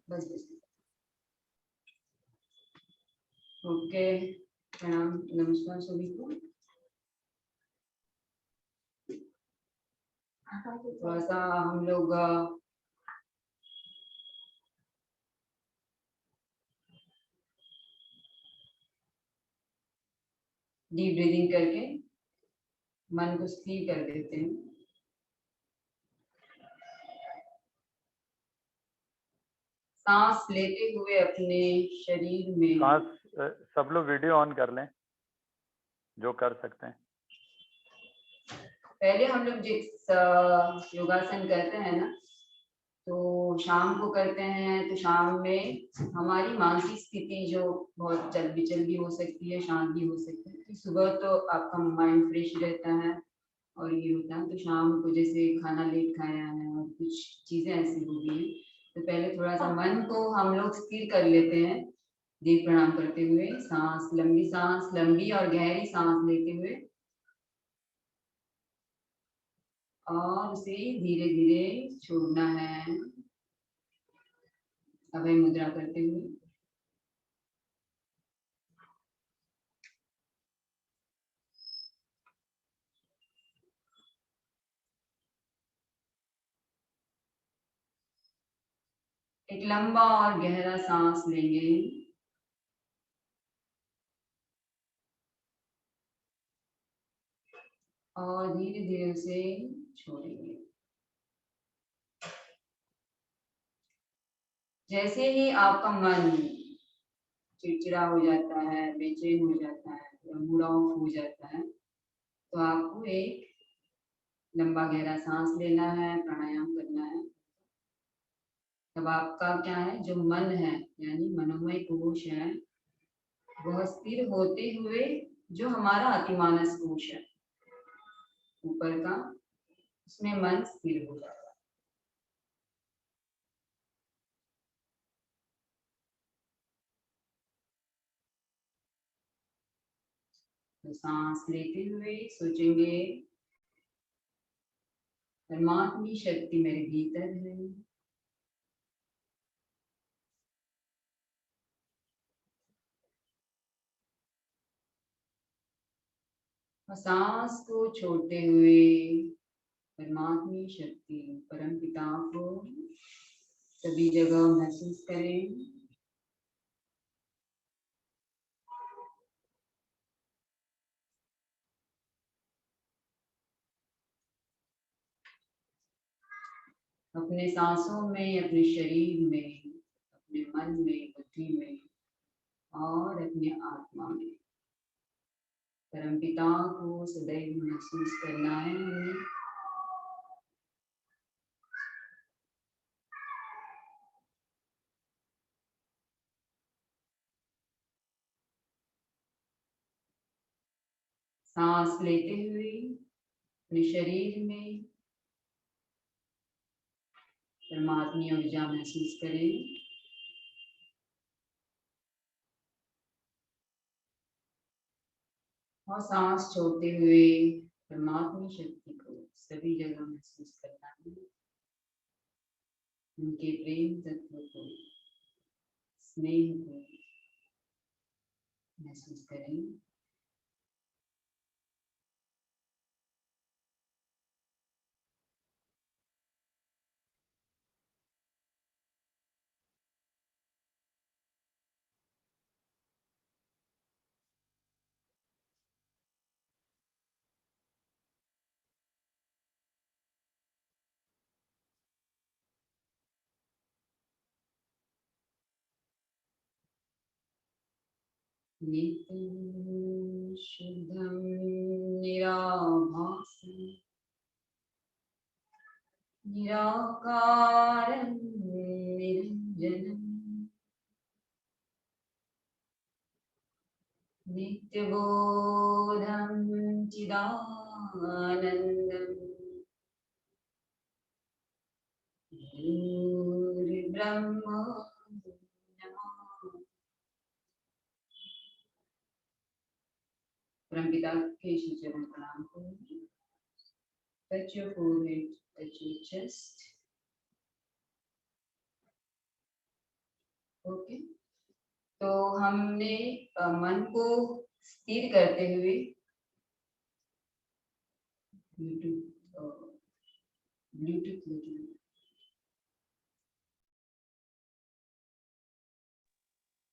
बस बस। ओके, प्रणाम, नमस्कार सभी को। थोड़ा सा हम लोग डीप ब्रीदिंग करके मन को स्थिर कर देते हैं। सांस लेते हुए अपने शरीर में सांस सब लोग वीडियो ऑन कर लें जो कर सकते हैं। पहले हम लोग जिस योगासन करते हैं ना, तो शाम को करते हैं, तो शाम में हमारी मानसिक स्थिति जो बहुत चल बिचल भी हो सकती है, शांत भी हो सकती है। तो सुबह तो आपका माइंड फ्रेश रहता है और ये होता है। तो शाम को जैसे खाना लेट खाया है और कुछ चीजें ऐसी हो गई हैं, तो पहले थोड़ा सा मन को हम लोग स्थिर कर लेते हैं। दीप प्रणाम करते हुए सांस लंबी और गहरी सांस लेते हुए और उसे धीरे धीरे छोड़ना है, अभय मुद्रा करते हुए। एक लंबा और गहरा सांस लेंगे और धीरे धीरे उसे छोड़ेंगे। जैसे ही आपका मन चिड़चिड़ा हो जाता है, बेचैन हो जाता है या मूड ऑफ हो जाता है, तो आपको एक लंबा गहरा सांस लेना है, प्राणायाम करना है। तब आपका क्या है, जो मन है यानी मनोमय कोश है, वह स्थिर होते हुए जो हमारा अतिमानस कोश है ऊपर का, उसमें मन स्थिर हो जाता है। तो सांस लेते हुए सोचेंगे, परमात्मी शक्ति मेरे भीतर है। और सांस को छोड़ते हुए परमात्मी शक्ति परम पिता को सभी जगह महसूस करें। अपने सांसों में, अपने शरीर में, अपने मन में, बुद्धि में और अपने आत्मा में परमपिता को सदैव महसूस करना है हमें। सांस लेते हुए अपने शरीर में परमात्मी ऊर्जा महसूस करें और सांस छोड़ते हुए परमात्मा शक्ति को सभी जगह महसूस करना है। उनके प्रेम तत्व को, स्नेह को महसूस करें। नित्यं शुद्धं निराभासं निराकारं निरञ्जनं नित्यबोधं चिदानन्दं गुरुर्ब्रह्मा परमपिता के श्री चरण प्रणाम करें। Touch your forehead, touch your chest. Okay, तो हमने मन को स्थिर करते हुए ब्लूटूथ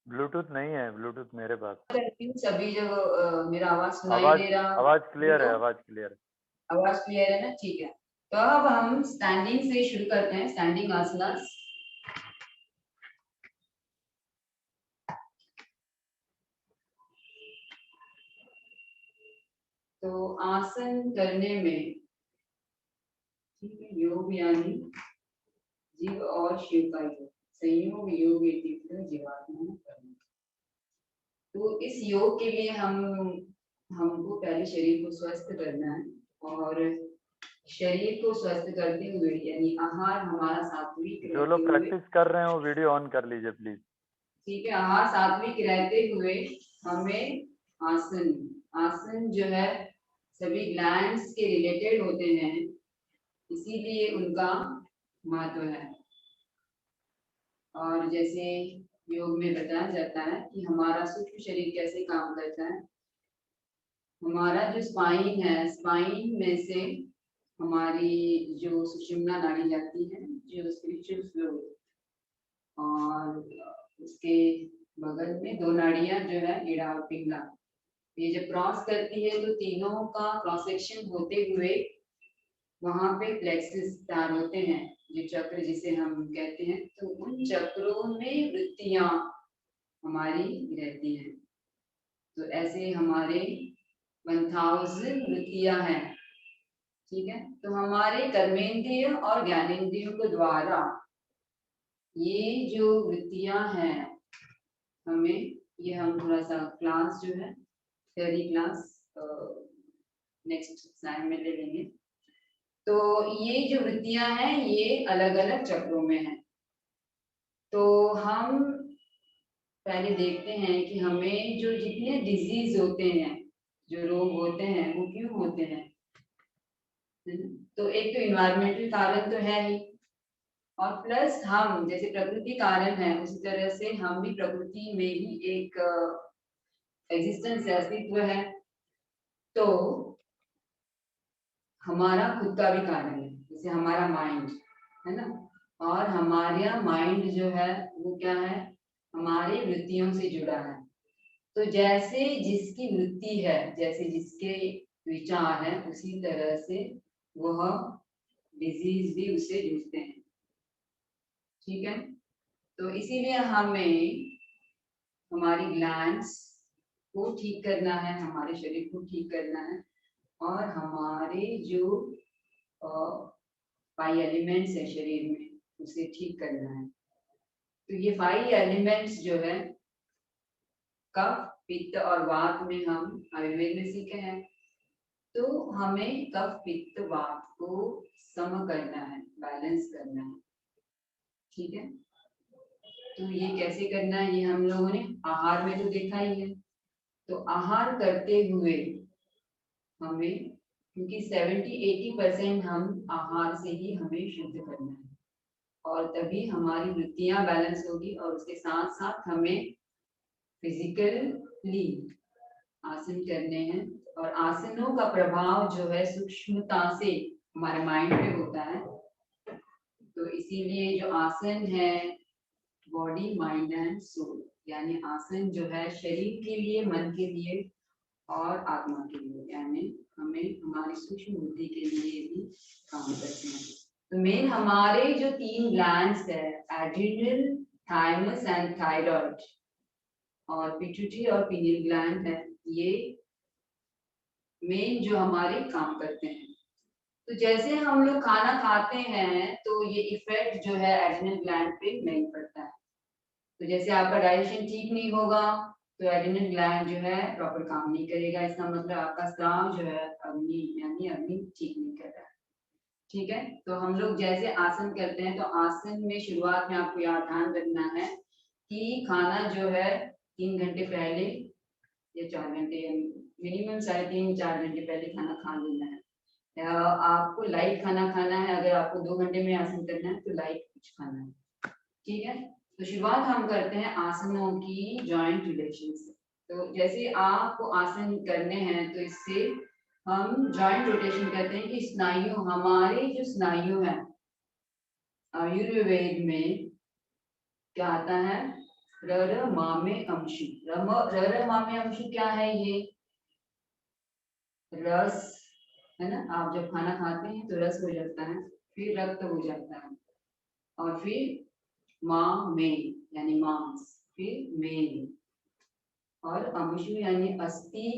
ब्लूटूथ नहीं है, ब्लूटूथ मेरे पास। करती हूँ सभी जगह। मेरा आवाज सुनाई आवाज दे रहा आवाज क्लियर है, तो आवाज क्लियर है। आवाज क्लियर है ना? ठीक है, तो अब हम स्टैंडिंग से शुरू करते हैं, स्टैंडिंग आसनास। तो आसन करने में ठीक है, योग यानी जीव और शिव का योग, संयोग योग तीव्र जीवात्मा करना। तो इस योग के लिए हमको पहले शरीर को स्वस्थ करना है, और शरीर को स्वस्थ करते हुए यानी आहार हमारा सात्विक जो लोग रहते हुए, प्रैक्टिस कर रहे हैं वो वीडियो ऑन कर लीजिए प्लीज। ठीक है, आहार सात्विक रहते हुए हमें आसन आसन जो है सभी ग्लैंड्स के रिलेटेड होते हैं, इसीलिए उनका महत्व है। और जैसे योग में बताया जाता है कि हमारा सूक्ष्म शरीर कैसे काम करता है। हमारा जो स्पाइन है, स्पाइन में से हमारी जो सुषुम्ना नाड़ी जाती है, जो स्पिरिचुअल फ्लो, और उसके बगल में दो नाड़ियां जो है इड़ा और पिंगला, ये जब क्रॉस करती है तो तीनों का क्रॉस सेक्शन होते हुए वहां पे प्लेक्सिस तार होते हैं, जो चक्र जिसे हम कहते हैं, तो उन चक्रों में वृत्तियां हमारी रहती हैं। तो ऐसे हमारे 1000 वृत्तियां हैं, ठीक है। तो हमारे कर्मेंद्रिय और ज्ञानेंद्रियों के द्वारा ये जो वृत्तियां हैं, हमें ये हम थोड़ा सा क्लास जो है थ्योरी क्लास नेक्स्ट स्लाइड में ले लेंगे। तो ये जो वृत्तियां हैं ये अलग अलग चक्रों में हैं। तो हम पहले देखते हैं कि हमें जो जितने डिजीज होते हैं, जो रोग होते हैं, वो क्यों होते हैं। तो एक तो इन्वायरमेंटल कारण तो है ही, और प्लस हम जैसे प्रकृति कारण है, उसी तरह से हम भी प्रकृति में ही एक एग्जिस्टेंस है, अस्तित्व है। तो हमारा खुद का भी कारण है, जैसे हमारा माइंड है ना, और हमारा माइंड जो है वो क्या है, हमारी वृत्तियों से जुड़ा है। तो जैसे जिसकी वृत्ति है, जैसे जिसके विचार है, उसी तरह से वह डिजीज भी उससे जूझते हैं, ठीक है। तो इसीलिए हमें हमारी ग्लैंड्स को ठीक करना है, हमारे शरीर को ठीक करना है, और हमारे जो 5 एलिमेंट्स है शरीर में, उसे ठीक करना है। तो ये 5 एलिमेंट्स जो है कफ पित्त और वात में हम आयुर्वेद में सीखे हैं। तो हमें कफ पित्त वात को सम करना है, बैलेंस करना है, ठीक है। तो ये कैसे करना है, ये हम लोगों ने आहार में तो देखा ही है। तो आहार करते हुए हमें, क्योंकि 70-80% हम आहार से ही हमें शुद्ध करना है, और तभी हमारी वृत्तियां बैलेंस होगी, और उसके साथ साथ हमें फिजिकली आसन करने हैं। और आसनों का प्रभाव जो है सूक्ष्मता से हमारे माइंड पे होता है। तो इसीलिए जो आसन है बॉडी माइंड एंड सोल, यानी आसन जो है शरीर के लिए, मन के लिए और आत्मा के लिए, यानी हमें हमारी सूक्ष्म बुद्धि के लिए भी काम करते हैं। तो मेन हमारे जो 3 ग्लैंड्स है, एड्रिनल, थाइमस एंड थायराइड, और पिट्यूटरी और पीनियल ग्लैंड है, ये मेन जो हमारे काम करते हैं। तो जैसे हम लोग खाना खाते हैं तो ये इफेक्ट जो है एड्रिनल ग्लैंड पे नहीं पड़ता है। तो जैसे आपका डाइजेशन ठीक नहीं होगा तो एड्रिनल ग्लैंड जो है प्रॉपर काम नहीं करेगा, इसका मतलब आपका स्राव जो है अग्नि यानी अग्नि ठीक नहीं कर रहा है, ठीक है। तो हम लोग जैसे आसन करते हैं, तो आसन में शुरुआत में आपको यह ध्यान रखना है कि खाना जो है 3 घंटे पहले या 4 घंटे, मिनिमम 3.5-4 घंटे पहले खाना खा लेना है। आपको लाइट खाना खाना है, अगर आपको 2 घंटे में आसन करना है तो लाइट कुछ खाना है, ठीक है। तो शुरुआत हम करते हैं आसनों की जॉइंट रिलेशन से। तो जैसे आपको आसन करने हैं तो इससे हम जॉइंट रोटेशन कहते हैं कि स्नायु, हमारे जो स्नायु है आयुर्वेद में क्या आता है, रर मामे अंशु। रर मामे अंशु क्या है, ये रस है ना। आप जब खाना खाते हैं तो रस हो जाता है, फिर रक्त हो जाता है, और फिर माँ में यानी मांस, फिर में, और अंशु यानी अस्थि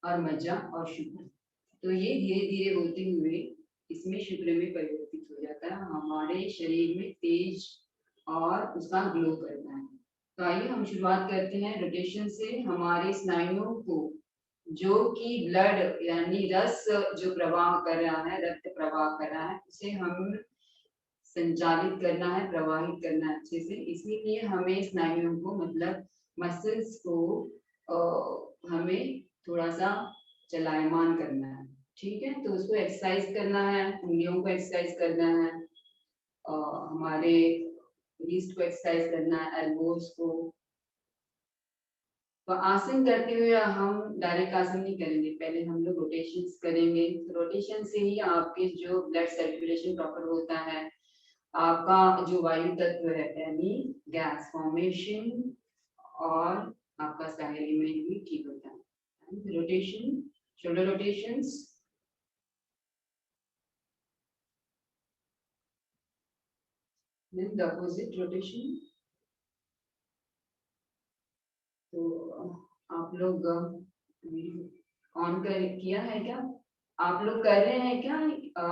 और मज्जा और शुक्र। तो ये धीरे धीरे होते हुए इसमें शुक्र में परिवर्तित हो जाता है, हमारे शरीर में तेज और उसका ग्लो करता है। तो आइए हम शुरुआत करते हैं रोटेशन से। हमारे स्नायुओं को, जो कि ब्लड यानी रस जो प्रवाह कर रहा है, रक्त प्रवाह कर रहा है, उसे हम संचालित करना है, प्रवाहित करना है अच्छे से। इसीलिए हमें स्नायुओं को मतलब मसल्स को हमें थोड़ा सा चलायमान करना है, ठीक है। तो उसको एक्सरसाइज करना है, उंगलियों को एक्सरसाइज करना है, हमारे रिस्ट को एक्सरसाइज करना है, एल्बोज को। तो आसन करते हुए हम डायरेक्ट आसन नहीं करेंगे, पहले हम लोग रोटेशंस करेंगे। तो रोटेशन से ही आपके जो ब्लड सर्कुलेशन प्रॉपर होता है, आपका जो वायु तत्व है यानी गैस फॉर्मेशन और आपका साइड में भी ठीक होता है। Rotation, shoulder rotations, then the opposite rotation। तो आप लोग ऑन कर किया है क्या, आप लोग कर रहे हैं क्या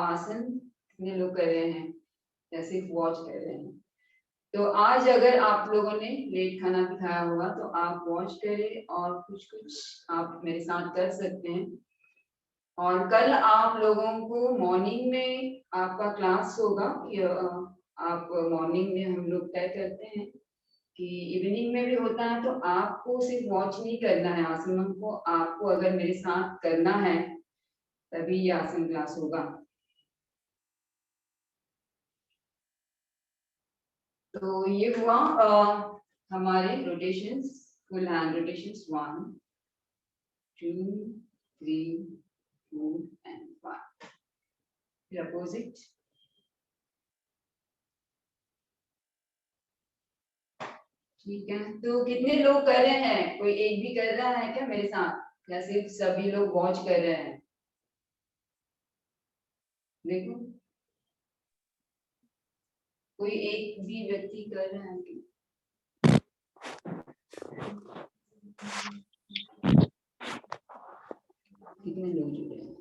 आसन, कितने लोग कर रहे हैं या सिर्फ वॉच कर रहे हैं। तो आज अगर आप लोगों ने लेट खाना भी खाया होगा तो आप वॉच करें और कुछ कुछ आप मेरे साथ कर सकते हैं। और कल आप लोगों को मॉर्निंग में आपका क्लास होगा, आप मॉर्निंग में हम लोग तय करते हैं कि इवनिंग में भी होता है। तो आपको सिर्फ वॉच नहीं करना है आसनों को, आपको अगर मेरे साथ करना है तभी ये आसन क्लास होगा। तो ये हुआ हमारे rotations, full hand rotations 1 2 3 4 and 5। फिर अपोजिट, ठीक है। तो कितने लोग कर रहे हैं, कोई एक भी कर रहा है क्या मेरे साथ या सिर्फ सभी लोग वॉच कर रहे हैं, देखो कोई एक भी व्यक्ति कर रहा है क्या? कितने लोग जुड़े हैं?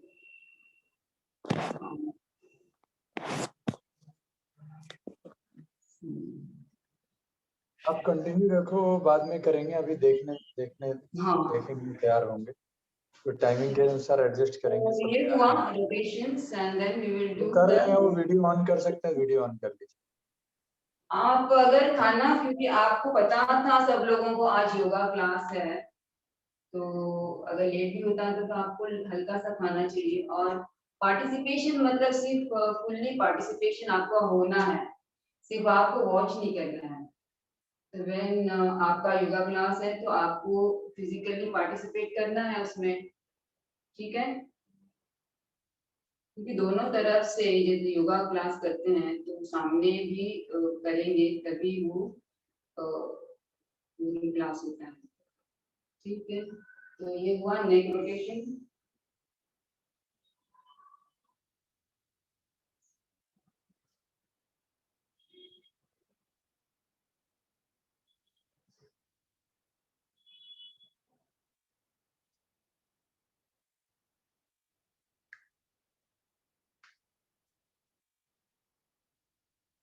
आप कंटिन्यू रखो, बाद में करेंगे, अभी देखने हाँ, देखेंगे तैयार होंगे तो टाइमिंग के अनुसार एडजस्ट करेंगे। सब ये हुआ rotations and then we will do कर रहे हैं, वो वीडियो ऑन कर सकते हैं, वीडियो ऑन कर लीजिए। आप अगर खाना, क्योंकि आपको पता था सब लोगों को आज योगा क्लास है, तो अगर लेट भी होता है तो आपको हल्का सा खाना चाहिए। और पार्टिसिपेशन मतलब सिर्फ फुल्ली पार्टिसिपेशन आपका होना है, सिर्फ आपको वॉच नहीं करना है। तो व्हेन आपका योगा क्लास है तो आपको फिजिकली पार्टिसिपेट करना है उसमें, ठीक है। क्योंकि दोनों तरफ से यदि योगा क्लास करते हैं तो सामने भी करेंगे तभी वो क्लास होता है, ठीक है। तो ये हुआ नेक रोटेशन।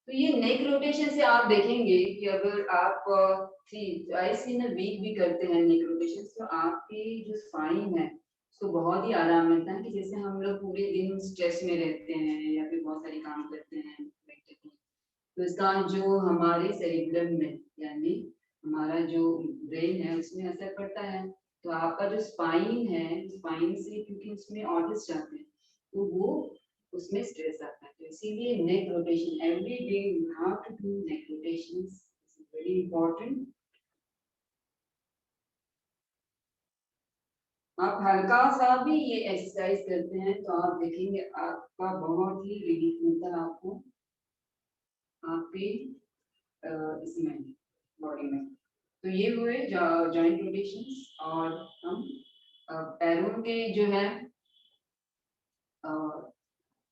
तो ये नेक रोटेशन से आप देखेंगे कि अगर आप ट्वाइस इन अ वीक भी करते हैं नेक रोटेशन, तो आपकी जो स्पाइन है उसको बहुत ही आराम मिलता है। कि जैसे हम लोग पूरे दिन स्ट्रेस में रहते हैं या फिर बहुत सारे काम करते हैं, तो इसका जो हमारे सेरिब्रम में यानी हमारा जो ब्रेन है उसमें असर पड़ता है। तो आपका जो स्पाइन है, स्पाइन से क्योंकि उसमें ऑर्गन्स जाते हैं तो वो उसमें स्ट्रेस आता है। तो इसीलिए neck rotation every day you have to do neck rotations, very important. आप हल्का सा भी ये एक्सरसाइज करते हैं तो आप देखेंगे आपका बहुत ही रिलीफ मिलता है आपको आपके इसमें बॉडी में। तो ये हुए जॉइंट रोटेशंस। और हम पैरों के जो है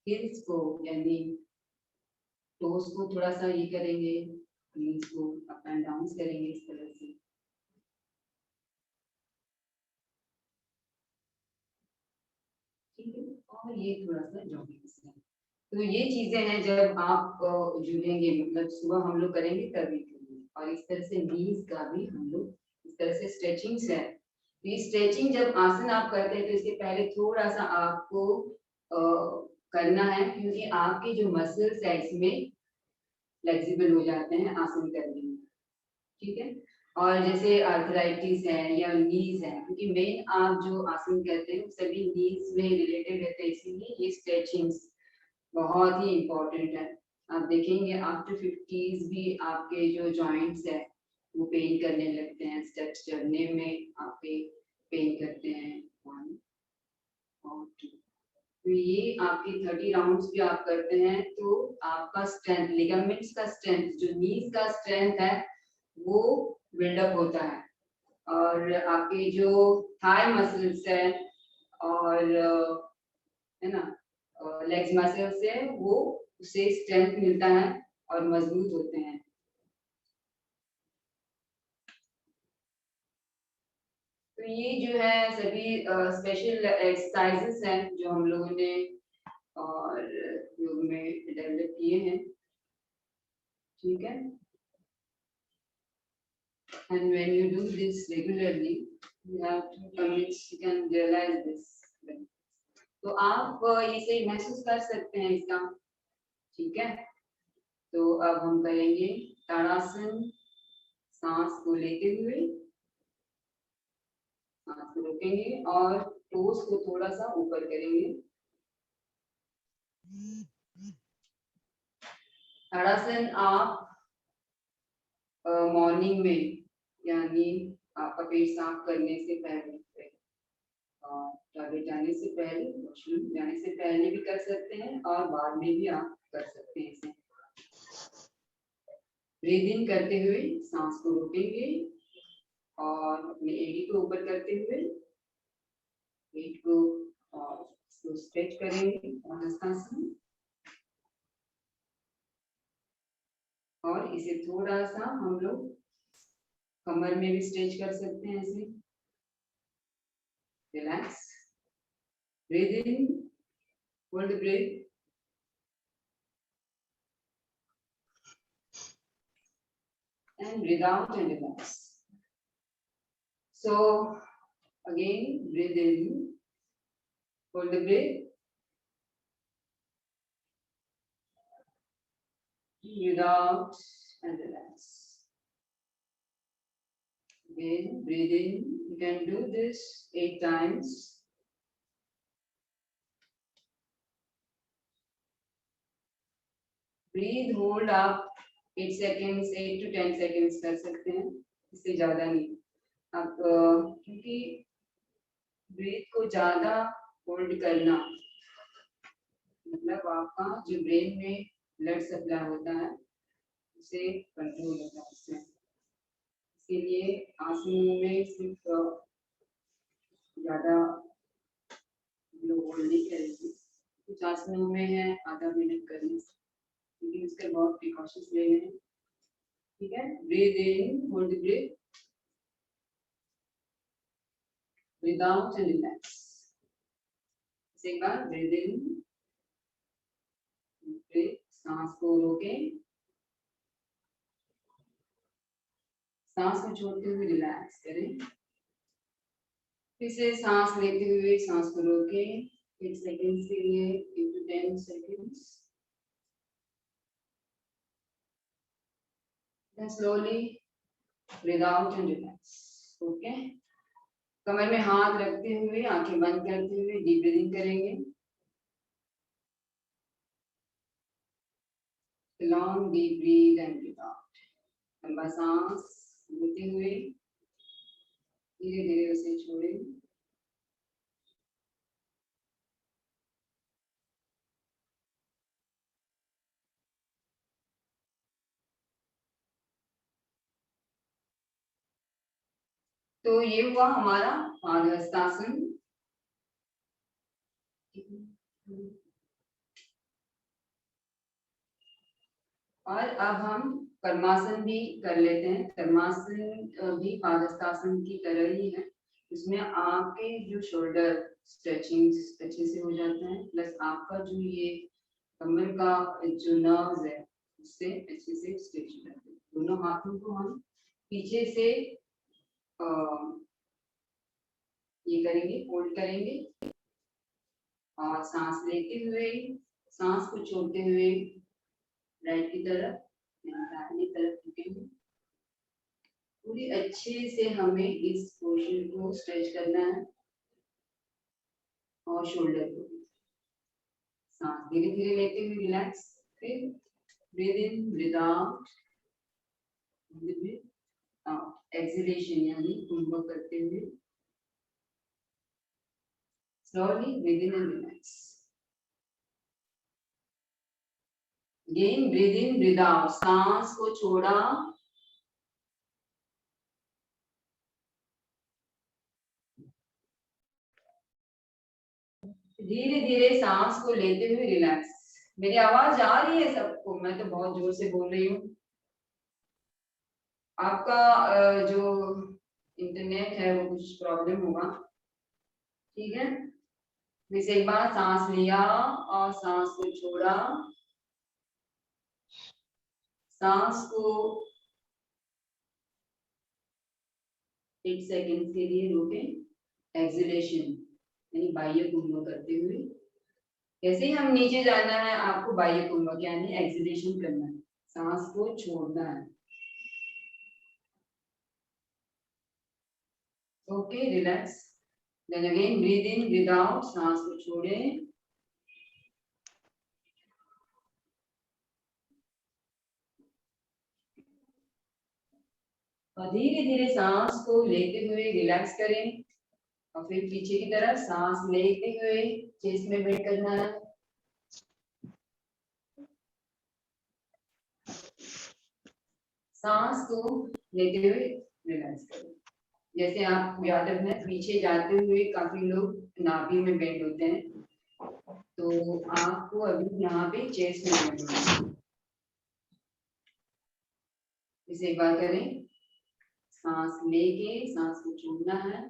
हिल्स को यानी टोस को थोड़ा सा ये करेंगे, हील्स को अप एंड डाउन करेंगे इस तरह से। ठीक है, और ये थोड़ा सा जॉगिंग है। तो ये चीजें हैं जब आप जुड़ेंगे, मतलब सुबह हम लोग करेंगे तभी करेंगे। और इस तरह से नीज का भी हम लोग इस तरह से स्ट्रेचिंग्स है। तो ये स्ट्रेचिंग जब आसन आप करते हैं तो इसके पहले थोड़ा सा आपको करना है, क्योंकि आपके जो मसल्स है इसमें फ्लेक्सिबल हो जाते हैं आसन करने में। ठीक है, और जैसे आर्थराइटिस है या नीज है, क्योंकि मेन आप जो आसन करते हैं सभी नीज में रिलेटेड रहते हैं, इसीलिए ये स्ट्रेचिंग्स बहुत ही इम्पोर्टेंट है। आप देखेंगे आफ्टर 50s भी आपके जो जॉइंट्स है वो पेन करने लगते हैं, स्टेप्स चढ़ने में आपके पेन करते हैं। 1 और 2, तो ये आपके 30 राउंड्स भी आप करते हैं तो आपका स्ट्रेंथ, लिगामेंट्स का स्ट्रेंथ, जो नीज का स्ट्रेंथ है वो बिल्डअप होता है। और आपके जो थाई मसल्स है और है ना लेग्स मसल्स है वो उसे स्ट्रेंथ मिलता है और मजबूत होते हैं। तो ये जो है सभी स्पेशल एक्सरसाइजेस हैं जो हम लोगों ने और योग में डेवलप किए हैं। ठीक है, and when you do this regularly you have to convince, you can realize this। तो आप इसे महसूस कर सकते हैं इसका। ठीक है, तो अब हम करेंगे ताड़ासन। सांस को लेते हुए सांस को रोकेंगे और टोस को थोड़ा सा ऊपर करेंगे। ताड़ासन आप मॉर्निंग में यानी आपका पेट साफ करने से पहले, टॉयलेट जाने से पहले, वॉशरूम जाने से पहले भी कर सकते हैं और बाद में भी आप कर सकते हैं इसे। ब्रीद इन करते हुए सांस को रोकेंगे और अपने एडी को ऊपर करते हुए पेट को और इसको स्ट्रेच करेंगे और इसे थोड़ा सा हम लोग कमर में भी स्ट्रेच कर सकते हैं ऐसे। Relax, breathe in, hold the breath, and breathe out and relax. So again, breathe in, hold the breath, breathe out and relax. Again, breathe in. You can do this 8 times. Breathe, hold up 8 seconds, 8 to 10 seconds कर सकते हैं, इससे ज्यादा नहीं। अब क्योंकि breathe को ज्यादा होल्ड करना मतलब आपका जो ब्रेन में ब्लड सप्लाई होता है उसे कंट्रोल होता है इससे। इसीलिए आसनों में सिर्फ ज्यादा लोग होल्ड नहीं करेंगे। कुछ आसनों में है आधा मिनट करने, लेकिन उसके बहुत प्रिकॉशंस लेने हैं। ठीक है, breathe in, hold the breath, breathe out and relax. एक बार ब्रीद इन, ब्रेथ, सांस को रोकें, सांस को छोड़ते हुए रिलैक्स करें। फिर से सांस लेते हुए सांस को रोकें 8 सेकंड्स के लिए, 8 to 10 seconds। Then slowly breathe out and relax. Okay? कमर में हाथ रखते हुए आंखें बंद करते हुए डीप ब्रीदिंग करेंगे। Long deep breath and breathe out. लंबा सांस लेते हुए धीरे धीरे उसे छोड़ें। तो ये हुआ हमारा पादहस्तासन। और अब हम कर्मासन भी कर लेते हैं। कर्मासन भी पादहस्तासन की तरह ही है। इसमें आपके जो शोल्डर स्ट्रेचिंग अच्छे से हो जाता है, प्लस आपका जो ये कमर का जो नर्व्स है उससे अच्छे से स्ट्रेच हो जाते हैं। दोनों हाथों को हम पीछे से ये करेंगे, फोल्ड करेंगे और सांस लेते हुए सांस को छोड़ते हुए राइट की तरफ दाहिनी तरफ झुकेंगे। पूरी अच्छे से हमें इस पोर्शन को स्ट्रेच करना है और शोल्डर को भी। सांस धीरे धीरे लेते हुए रिलैक्स, फिर breathe in breathe out, exhalation यानी कुंभ करते हुए slowly breathe in and relax. Again breathe in breathe out, सांस को छोड़ा, धीरे धीरे सांस को लेते हुए रिलैक्स। मेरी आवाज आ रही है सबको? मैं तो बहुत जोर से बोल रही हूँ। आपका जो इंटरनेट है वो कुछ प्रॉब्लम होगा, ठीक है। जैसे एक बार सांस लिया और सांस को छोड़ा, सांस को 1 सेकंड के लिए रोकें। एक्सहेलेशन यानी बाह्य कुंभ करते हुए। जैसे ही हम नीचे जाना है आपको बाह्य कुंभ यानी एक्सहेलेशन करना है, सांस को छोड़ना है। Okay relax. Then again breathe in breathe out, सांस को छोड़ें। और धीरे धीरे सांस को लेते हुए रिलैक्स करें और फिर पीछे की तरफ सांस लेते हुए चेस्ट में बेंड करना है। सांस को लेते हुए रिलैक्स करें। जैसे आप याद रखना, पीछे जाते हुए काफी लोग नाभि में बेंड होते हैं, तो आपको अभी यहाँ पे चेस्ट में बेंड होना है। इसे एक बार करें। सांस लेके सांस को छोड़ना है।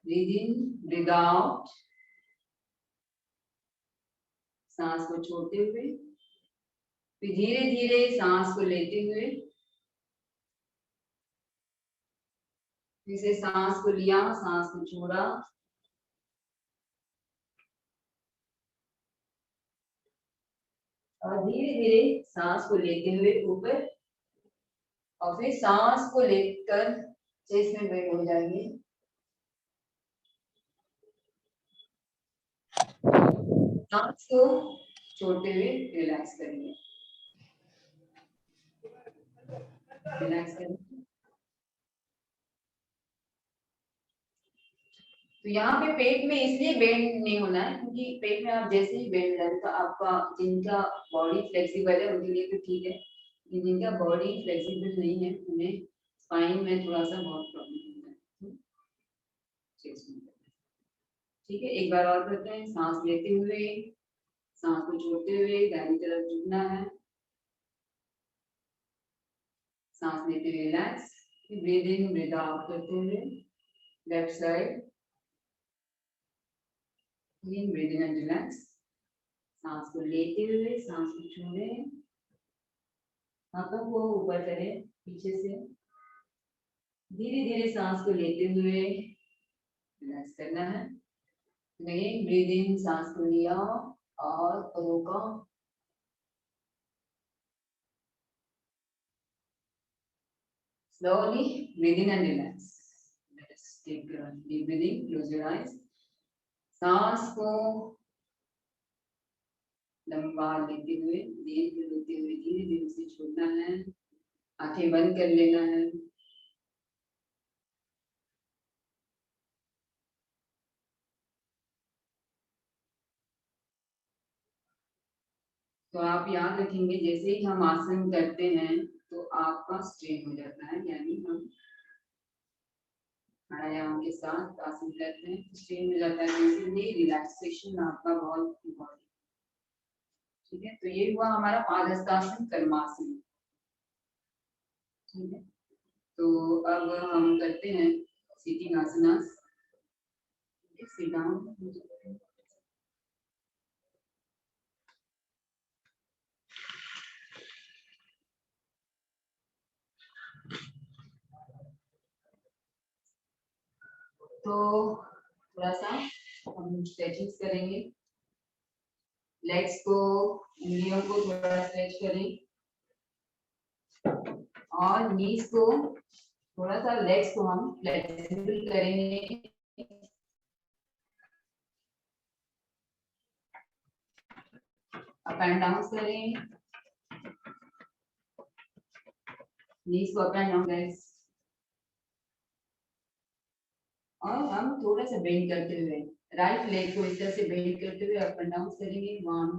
ब्रीथ इन ब्रीथ आउट, सांस को छोड़ते हुए, फिर धीरे धीरे सांस को लेते हुए, फिर से सांस को लिया, सांस को छोड़ा, और धीरे धीरे सांस को लेते हुए ऊपर, और फिर सांस को लेकर चेस्ट में बेंड हो जाएंगे। सांस को छोड़ते हुए रिलैक्स करेंगे। रिलैक्स करेंगे। तो यहाँ पे पेट में इसलिए बेंड नहीं होना है क्योंकि पेट में आप जैसे ही बेंड करें तो आपका जिनका बॉडी फ्लेक्सिबल है उनके लिए तो ठीक है, जिनका बॉडी फ्लेक्सिबल नहीं है उन्हें स्पाइन में थोड़ा सा बहुत प्रॉब्लम होता है। ठीक है, एक बार और करते हैं। सांस लेते हुए सांस को छोड़ते हुए दाहिनी तरफ झुकना है। सांस लेते हुए relax, breathe in breathe out करते हुए left side, breathe in and relax. सांस को लेते हुए सांस को छोड़ें, हाथों को ऊपर करें पीछे से, धीरे धीरे सांस को लेते हुए रिलैक्स करना है। अगेन ब्रीथ इन, सांस को लिया और रोका, Slowly breathe in and relax. Let us take deep breathing. Close your eyes. सांस को लंबा लेते हुए दीर्घ लेते हुए धीरे धीरे से छोड़ना है. आंखें बंद कर लेना है. तो आप याद रखेंगे जैसे ही हम आसन करते हैं तो आपका स्ट्रेन हो जाता है, यानी हम प्राणायाम के साथ आसन करते हैं तो स्ट्रेन हो जाता है, इसलिए रिलैक्सेशन आपका बहुत इम्पोर्टेंट. ठीक है, तो ये हुआ हमारा पादहस्तासन कर्मासन. ठीक है, तो अब हम करते हैं सिटिंग आसनास. Sit down. तो थोड़ा सा हम स्ट्रेचिंग करेंगे. लेग्स को, उंगलियों को थोड़ा स्ट्रेच करें और नीज को थोड़ा सा, लेग्स को हम फ्लेक्सिबल करेंगे. अप एंड डाउन करें. नीज को अप एंड डाउन करें और हम थोड़ा सा बेंड करते हुए राइट लेग को इस तरह से बेंड करते हुए अप एंड डाउन करेंगे. 1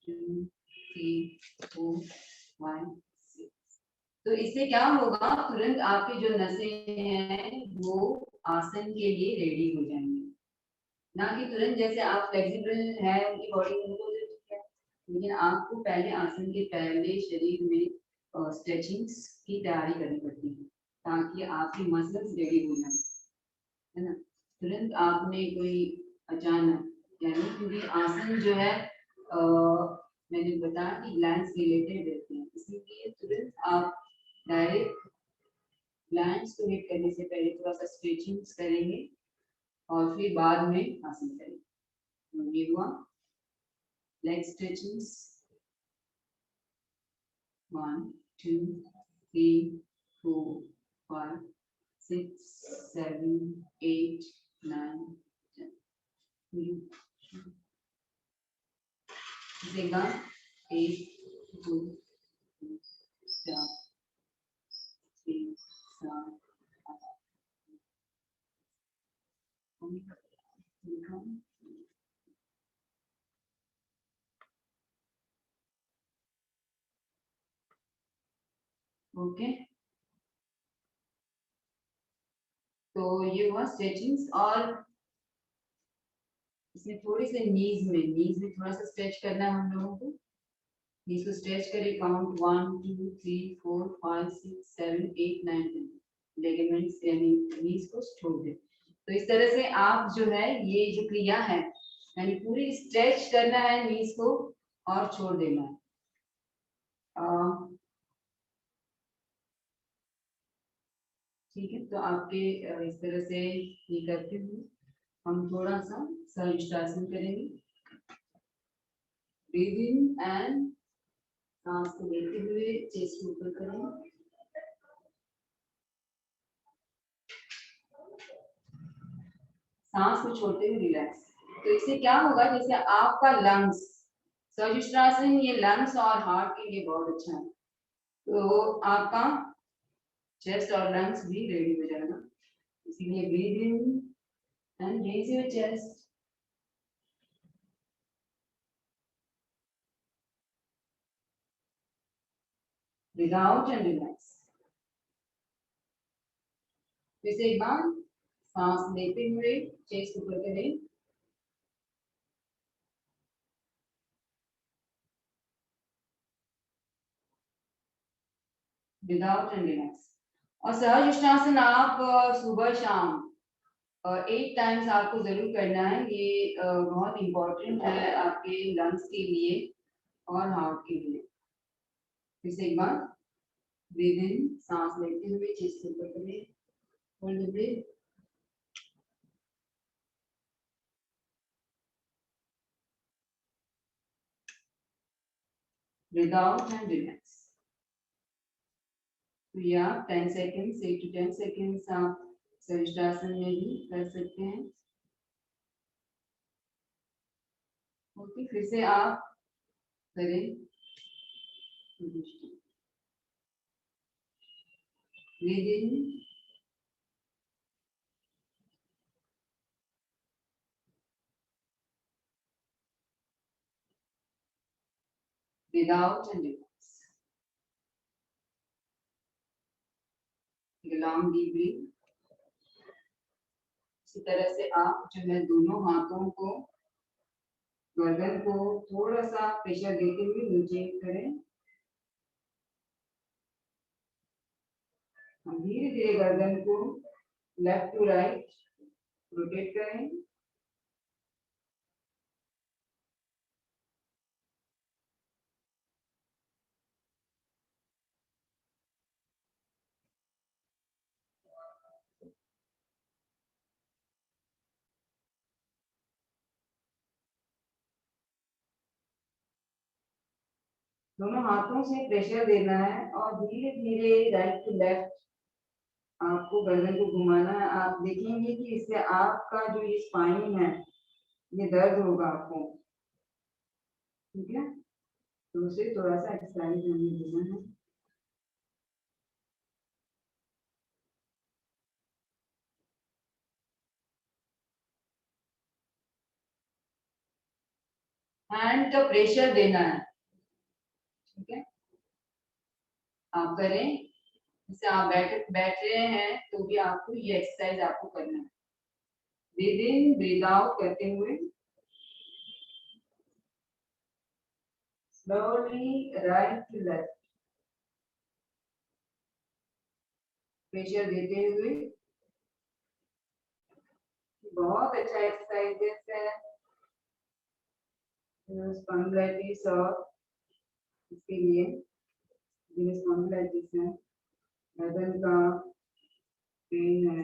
2 3 4 5 6. तो इससे क्या होगा, तुरंत आपकी जो नसें हैं वो आसन के लिए रेडी हो जाएंगी. ना कि तुरंत जैसे आप फ्लेक्सिबल है उनकी बॉडी में तो ठीक है, लेकिन आपको पहले आसन के पहले शरीर में स्ट्रेचिंग्स की तैयारी करनी पड़ती है ताकि आपकी मसल्स रेडी हो जाए, है ना. तुरंत आपने कोई अचानक, यानी क्योंकि आसन जो है मैंने बताया कि ग्लैंड्स रिलेटेड रहते हैं, इसीलिए तुरंत आप डायरेक्ट ग्लैंड्स को हिट करने से पहले थोड़ा सा स्ट्रेचिंग्स करेंगे और फिर बाद में आसन करेंगे. ये हुआ लेग स्ट्रेचिंग्स. 1 2 3 4 5 6 7 8 9 10. देगा 1 2 3 4 6 7 8. ओके, तो ये हुआ स्ट्रेचिंग्स. और इसमें थोड़ी से नीज में थोड़ा सा स्ट्रेच करना है हम लोगों को. नीज को स्ट्रेच करें. काउंट 1 2 3 4 5 6 7 8 9 10. लिगामेंट्स यानी नीज को छोड़ दे. तो इस तरह से आप जो है ये जो क्रिया है यानी पूरी स्ट्रेच करना है नीज को और छोड़ देना है. ठीक है, तो आपके इस तरह से ये करते हुए हम थोड़ा सा सहस्त्रासन करेंगे. ब्रीथ इन एंड सांस को लेते हुए चेस्ट ऊपर करें. सांस को छोड़ते हुए रिलैक्स. तो इससे क्या होगा, जैसे आपका लंग्स, सहस्त्रासन ये लंग्स और हार्ट के लिए बहुत अच्छा है. तो आपका चेस्ट और लंग्स भी रेडी हो जाएगा. इसीलिए breathe in and raise your chest. Breathe out and relax. फिर से एक बार सांस लेते हुए चेस्ट ऊपर करें. Breathe out and relax. और सहस्त्रासन आप सुबह शाम 8 टाइम्स आपको जरूर करना है. ये बहुत इम्पोर्टेंट है आपके लंग्स के लिए और हार्ट के लिए. फिर से एक बार ब्रीथ इन, सांस लेते हुए चेस्ट ऊपर करें. Hold the breath. Breathe out and relax. तो या 10 सेकेंड्स 8 to 10 सेकेंड्स आप सहस्त्रासन में भी कर सकते हैं। ओके, फिर से आप करें। Breathing without and relax. Long deep breathe. इसी तरह से आप जो है दोनों हाथों को गर्दन को थोड़ा सा प्रेशर देते हुए नीचे करें। धीरे धीरे गर्दन को लेफ्ट टू राइट रोटेट करें। दोनों हाथों से प्रेशर देना है और धीरे धीरे राइट टू लेफ्ट आपको गर्दन को घुमाना है। आप देखेंगे कि इससे आपका जो ये स्पाइन है ये दर्द होगा आपको, ठीक है। तो उसे थोड़ा सा एक्सरसाइज करने देना है। हैंड का प्रेशर देना है, ठीक है। आप करें, जैसे आप बैठ रहे हैं तो भी आपको ये एक्सरसाइज आपको करना है। ब्रीद इन ब्रीद आउट करते हुए slowly right to left pressure देते हुए। बहुत अच्छा एक्सरसाइज है स्पॉन्डिलाइटिस और इसके लिए स्पॉन्डिलाइटिस है, गर्दन का पेन है।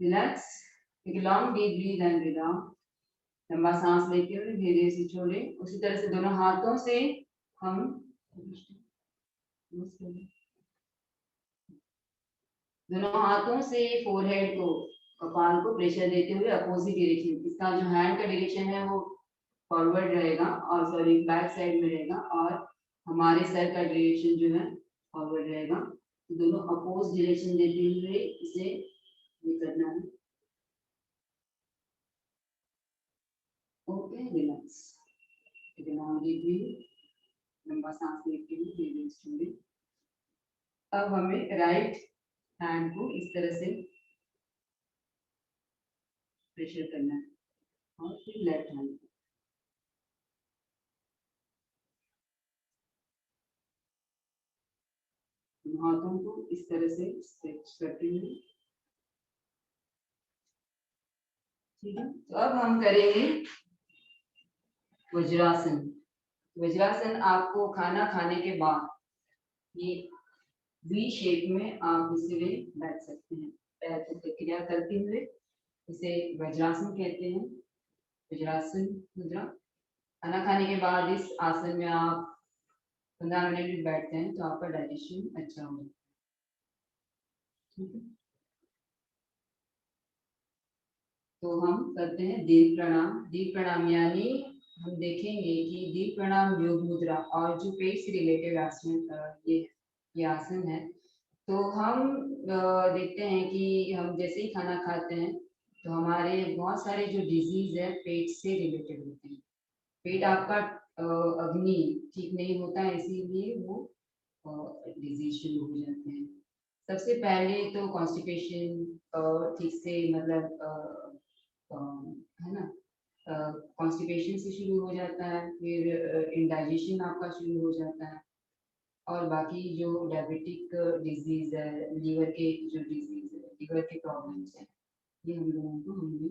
रिलैक्स, एक long deep breath and breathe out. लंबा सांस लेते हुए धीरे से छोड़े। उसी तरह से दोनों हाथों से हम दोनों हाथों से फोरहेड को कपाल को प्रेशर देते हुए अपोजिट डायरेक्शन, इसका जो हैंड का डायरेक्शन है वो फॉरवर्ड रहेगा और सॉरी बैक साइड में रहेगा और हमारे सर का डायरेक्शन जो है फॉरवर्ड रहेगा। तो दोनों अपोज डायरेक्शन देते हुए इसे ये करना है। ओके, रिलैक्स, लंबा सांस लेते हुए धीरे से छोड़े। अब हमें राइट हैंड को इस तरह से प्रेशर करना है और फिर लेफ्ट हैंड को। हाथों को इस तरह से स्ट्रेच करते हुए, ठीक है। तो अब हम करेंगे वज्रासन। वज्रासन आपको खाना खाने के बाद ये वी शेप में आप इसलिए बैठ सकते हैं, पैर को क्रिया करते हुए। इसे वज्रासन कहते हैं, वज्रासन मुद्रा। खाना खाने के बाद इस आसन में आप 15 मिनट भी बैठते हैं तो आपका डाइजेशन अच्छा हो जाता है, ठीक है। तो हम करते हैं दीर्घ प्रणाम। दीर्घ प्रणाम यानी हम देखेंगे कि दीर्घ प्रणाम योग मुद्रा और जो पेट से रिलेटेड आसन ये आसन है। तो हम देखते हैं कि हम जैसे ही खाना खाते हैं तो हमारे बहुत सारे जो डिजीज है पेट से रिलेटेड होते हैं। पेट आपका अग्नि ठीक नहीं होता है, इसीलिए वो डिजीज शुरू हो जाते हैं। सबसे पहले तो कॉन्स्टिपेशन ठीक से मतलब है ना, कॉन्स्टिपेशन से शुरू हो जाता है, फिर इंडाइजेशन आपका शुरू हो जाता है और बाकी जो डायबिटिक डिजीज है, लीवर के जो डिजीज है, लीवर के प्रॉब्लम्स हैं, ये हम लोगों को हमने।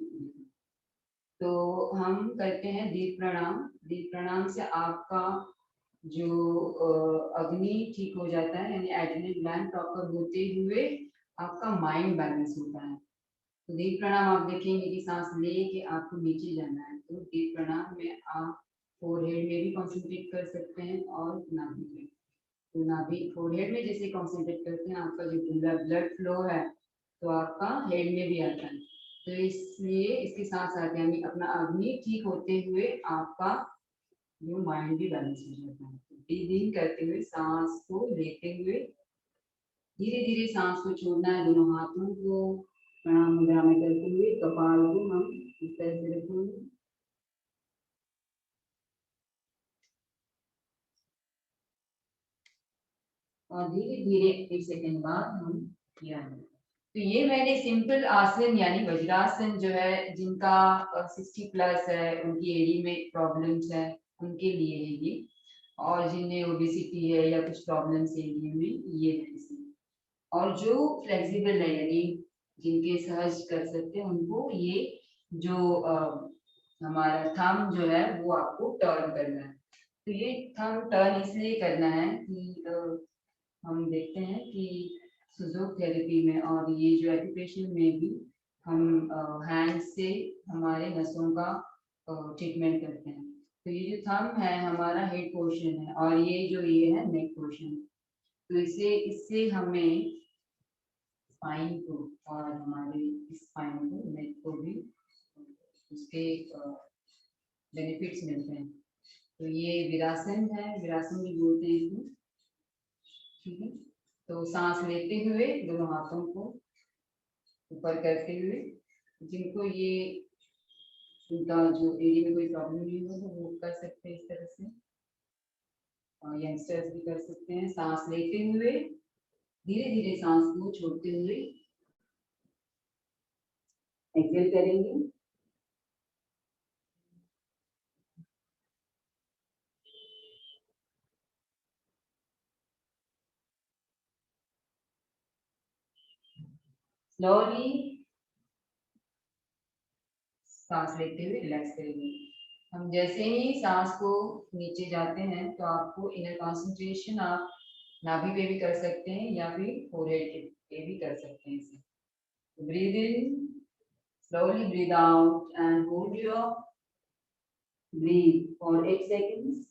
तो हम करते हैं दीर्घ प्रणाम। दीर्घ प्रणाम से आपका जो अग्नि ठीक हो जाता है, यानी एड्रेनल ग्लैंड प्रॉपर होते हुए आपका माइंड बैलेंस होता है। तो दीर्घ प्रणाम आप देखेंगे कि सांस ले के आपको नीचे जाना है, तो दीप प्रणाम में आप फोरहेड में भी कॉन्सेंट्रेट कर सकते हैं और नाभि में। तो नाभि फोरहेड में जैसे कॉन्सेंट्रेट करते हैं आपका जो ब्लड फ्लो है तो आपका हेड में भी आता है। तो इसलिए इसके साथ साथ यानी अपना अग्नि ठीक होते हुए आपका जो माइंड भी बैलेंस हो जाता है। ब्रीद इन करते हुए सांस को लेते हुए धीरे धीरे सांस को छोड़ना है। दोनों हाथों को प्रणाम मुद्रा में करते हुए कपाल को हम इस तरह से रखेंगे और धीरे धीरे 1 सेकंड बाद हम किया है। तो ये मैंने सिंपल आसन यानी वज्रासन जो है जिनका 60 प्लस है, उनकी एडी में प्रॉब्लम्स है, उनके लिए है ये। और जिन्हें ओबेसिटी है या कुछ प्रॉब्लम्स एरिया में ये है इसमें। और जो फ्लेक्सिबल है यानी जिनके सहज कर सकते हैं उनको ये जो हमारा थंब जो है वो आपको टर्न करना है। तो ये थंब टर्न इसलिए करना है कि हम देखते हैं कि सुजोक थेरेपी में और ये जो एक्यूप्रेशर में भी हम हैंड से हमारे नसों का ट्रीटमेंट करते हैं। तो ये जो थंब है हमारा हेड पोर्शन है और ये है नेक पोर्शन। तो इससे हमें स्पाइन को और हमारे स्पाइन को नेक को भी उसके बेनिफिट्स मिलते हैं। तो ये विरासन है, विरासन भी बोलते हैं इसको, ठीक है। तो सांस लेते हुए दोनों हाथों को ऊपर करते हुए, जिनको ये उनका जो एरिया में कोई प्रॉब्लम नहीं हो तो वो कर सकते हैं इस तरह से, और यंगस्टर्स भी कर सकते हैं। सांस लेते हुए धीरे धीरे सांस को छोड़ते हुए एक्सेल करेंगे। स्लोली सांस लेते हुए रिलैक्स करेंगे। हम जैसे ही सांस को नीचे जाते हैं तो आपको इनर कंसंट्रेशन आप नाभि पे भी कर सकते हैं या फिर फोरहेड पे भी कर सकते हैं इसे। Breathe in, slowly breathe out and hold your breathe for 8 seconds.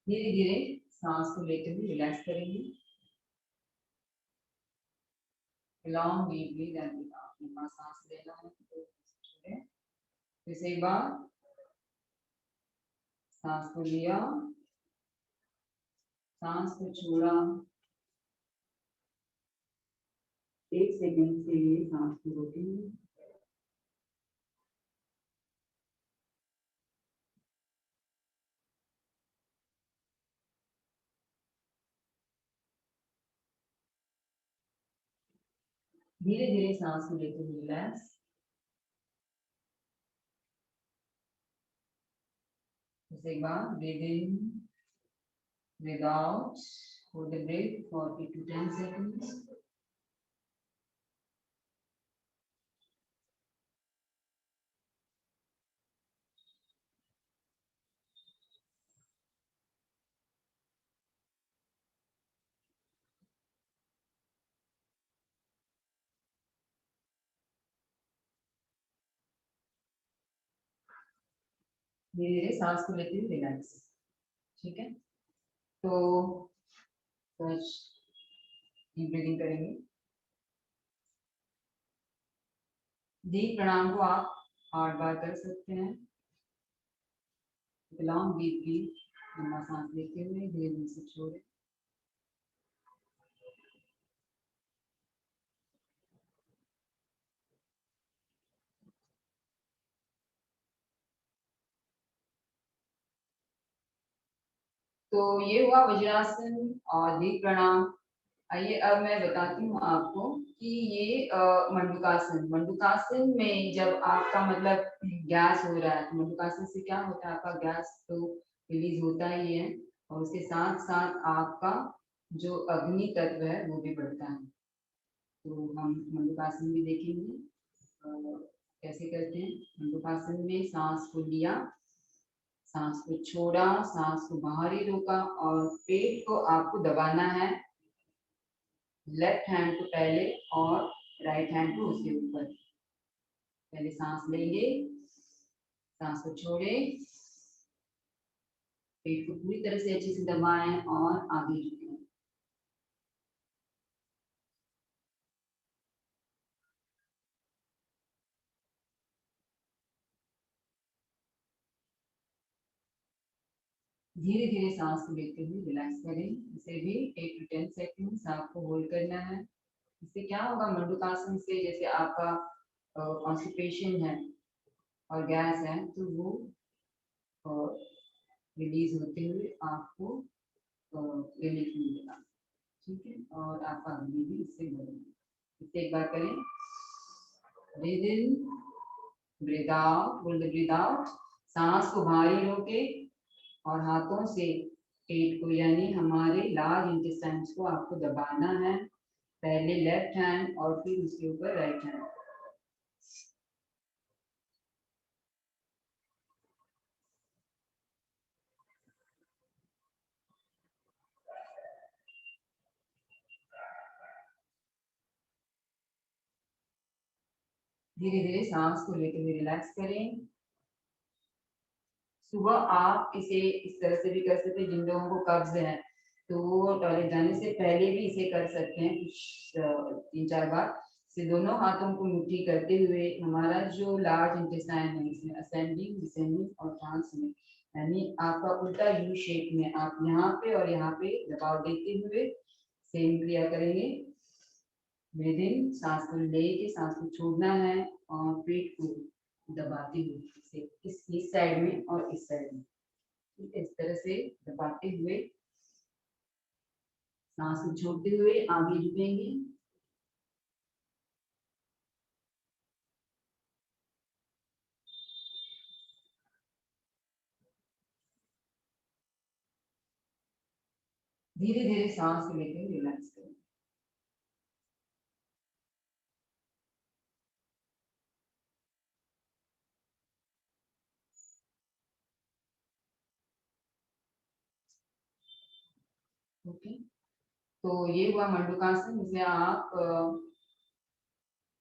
धीरे धीरे सांस को लेते हुए रिलैक्स करेंगे। लॉन्ग डीप ब्रीथ एंड अपने पास सांस लेना है तो छोड़े। फिर एक बार सांस को लिया, सांस को छोड़ा, 1 सेकंड के लिए सांस को रोकेंगे। धीरे धीरे सांस को लेते हुए रिलैक्स। एक बार breathe in, breathe out, hold the breath for 8 to 10 seconds. धीरे धीरे सांस को लेते हुए रिलैक्स, ठीक है। तो डीप ब्रीदिंग करेंगे। दीप प्रणाम को आप 8 बार कर सकते हैं। लॉन्ग डीप ब्रीथ, लंबा सांस लेते हुए धीरे धीरे से छोड़े। तो ये हुआ वज्रासन और दीप प्रणाम। आइए अब मैं बताती हूँ आपको कि ये मंडूकासन, मंडूकासन में जब आपका मतलब गैस हो रहा है तो मंडूकासन से क्या होता है, आपका गैस तो रिलीज होता ही है और उसके साथ साथ आपका जो अग्नि तत्व है वो भी बढ़ता है। तो हम मंडूकासन भी देखेंगे कैसे करते हैं। मंडूकासन में सांस को लिया, सांस को छोड़ा, सांस को बाहर ही रोका और पेट को आपको दबाना है। लेफ्ट हैंड को पहले और राइट हैंड को उसके ऊपर। पहले सांस लेंगे, सांस को छोड़े, पेट को पूरी तरह से अच्छे से दबाएं और आगे झुकें। धीरे धीरे सांस को लेते हुए रिलैक्स करें। इसे भी 8 to 10 सेकंड्स आपको होल्ड करना है। इससे क्या होगा, मंडूकासन से जैसे आपका कॉन्स्टिपेशन है और गैस है तो वो रिलीज होते हुए आपको रिलीफ मिलेगा। ठीक है, और आपका अग्नि भी इससे बढ़ेगा। इससे एक बार करें, breathe in, breathe out, hold the breathe out. सांस को भारी रोके और हाथों से पेट को यानी हमारे लार्ज इंटेस्टाइन्स को आपको दबाना है। पहले लेफ्ट हैंड और फिर उसके ऊपर राइट हैंड। धीरे धीरे सांस को लेते हुए रिलैक्स करें। सुबह आप इसे इस तरह से भी कर सकते हैं, जिन लोगों को कब्ज है तो वो टॉयलेट जाने से पहले भी इसे कर सकते हैं कुछ 3-4 बार। से दोनों हाथों को मुट्ठी करते हुए हमारा जो लार्ज इंटेस्टाइन है इसमें असेंडिंग, डिसेंडिंग और ट्रांसमिट यानी आपका उल्टा यू शेप में आप यहाँ पे और यहाँ पे दबाव देते हुए सेम क्रिया करेंगे। ब्रीद इन, सांस को लेके सांस को छोड़ना है और पेट को दबाते हुए इस साइड में और इस साइड में, ठीक है, इस तरह से दबाते हुए सांस को छोड़ते हुए आगे झुकेंगे। धीरे धीरे सांस को लेकर रिलैक्स करें। ओके, तो ये हुआ मंडूकासन। इसे आप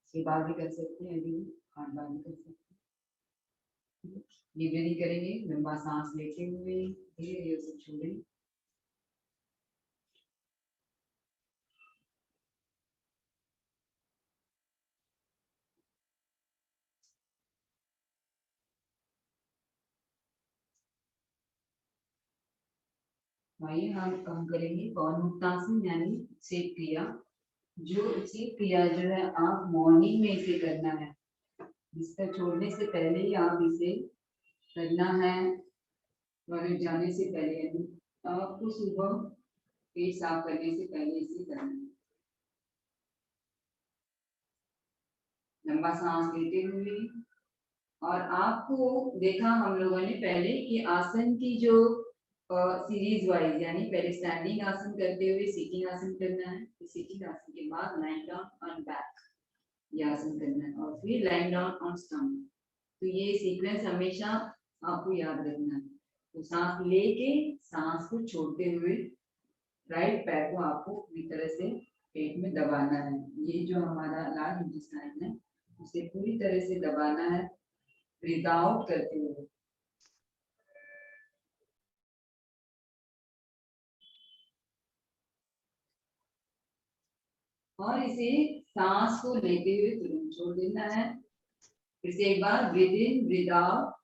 इसके बाद भी कर सकते हैं, अभी 8 बार भी कर सकते हैं। ये ब्रीदिंग करेंगे, लंबा सांस लेते हुए धीरे धीरे उसे छोड़ें। आइए हम करेंगे कौन मुक्तासन यानी शेप क्रिया। जो शेप क्रिया जो है आप मॉर्निंग में इसे करना है। बिस्तर छोड़ने से पहले ही आप इसे करना है, टॉयलेट जाने से पहले यानी आपको सुबह पेट साफ करने से पहले इसे करना है। लंबा सांस लेते हुए, और आपको देखा हम लोगों ने पहले कि आसन की जो सीरीज वाइज यानी पहले स्टैंडिंग आसन करते हुए सिटिंग आसन करना है, सिटिंग आसन के बाद लाइन डाउन ऑन बैक ये आसन करना है और फिर लाइन डाउन ऑन स्टमक। तो ये सीक्वेंस हमेशा आपको याद रखना है। तो सांस लेके सांस को छोड़ते हुए राइट पैर को आपको पूरी तरह से पेट में दबाना है। ये जो हमारा लार्ज इंटेस्टाइन है उसे पूरी तरह से दबाना है ब्रीथ आउट करते हुए। और इसे सांस को लेते हुए तुरंत छोड़ देना है। फिर से एक बार ब्रीथ इन, ब्रीथ आउट।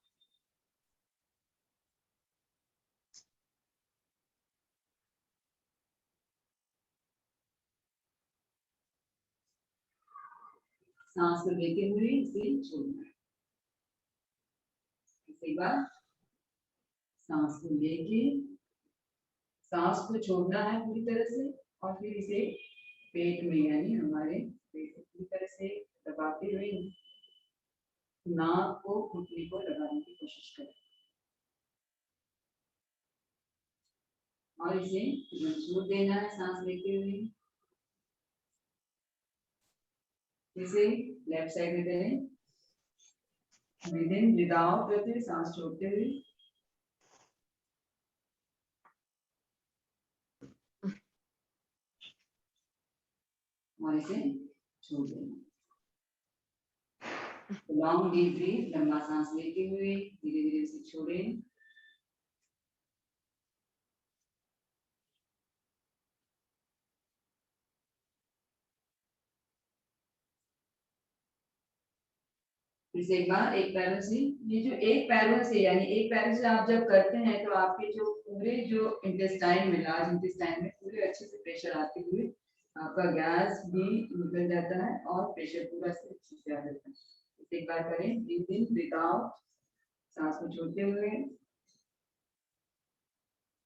सांस को लेते हुए इसे छोड़ना है। एक बार सांस को लेके सांस को छोड़ना है पूरी तरह से और फिर इसे पेट में यानी हमारे पेट को पूरी तरह से दबाते हुए नाक को घुटने को लगाने की कोशिश करें और इसे छोड़ देना है सांस लेते हुए। इसे लेफ्ट साइड में करें, ब्रीथ इन, ब्रीथ आउट करते हुए सांस छोड़ते हुए। और इसे छोड़ देना। लॉन्ग डीप ब्रीथ, लंबा सांस लेते हुए धीरे धीरे इसे छोड़ें। फिर एक बार एक पैरों से, ये जो एक पैरों से यानी एक पैरों से आप जब करते हैं तो आपके जो पूरे जो इंटेस्टाइन में, लार्ज इंटेस्टाइन में पूरे अच्छे से प्रेशर आते हुए आपका गैस भी निकल जाता है और प्रेशर पूरा से अच्छे से आ जाता है। एक बार करें, ब्रीथ इन, ब्रीथ आउट, सांस को छोड़ते हुए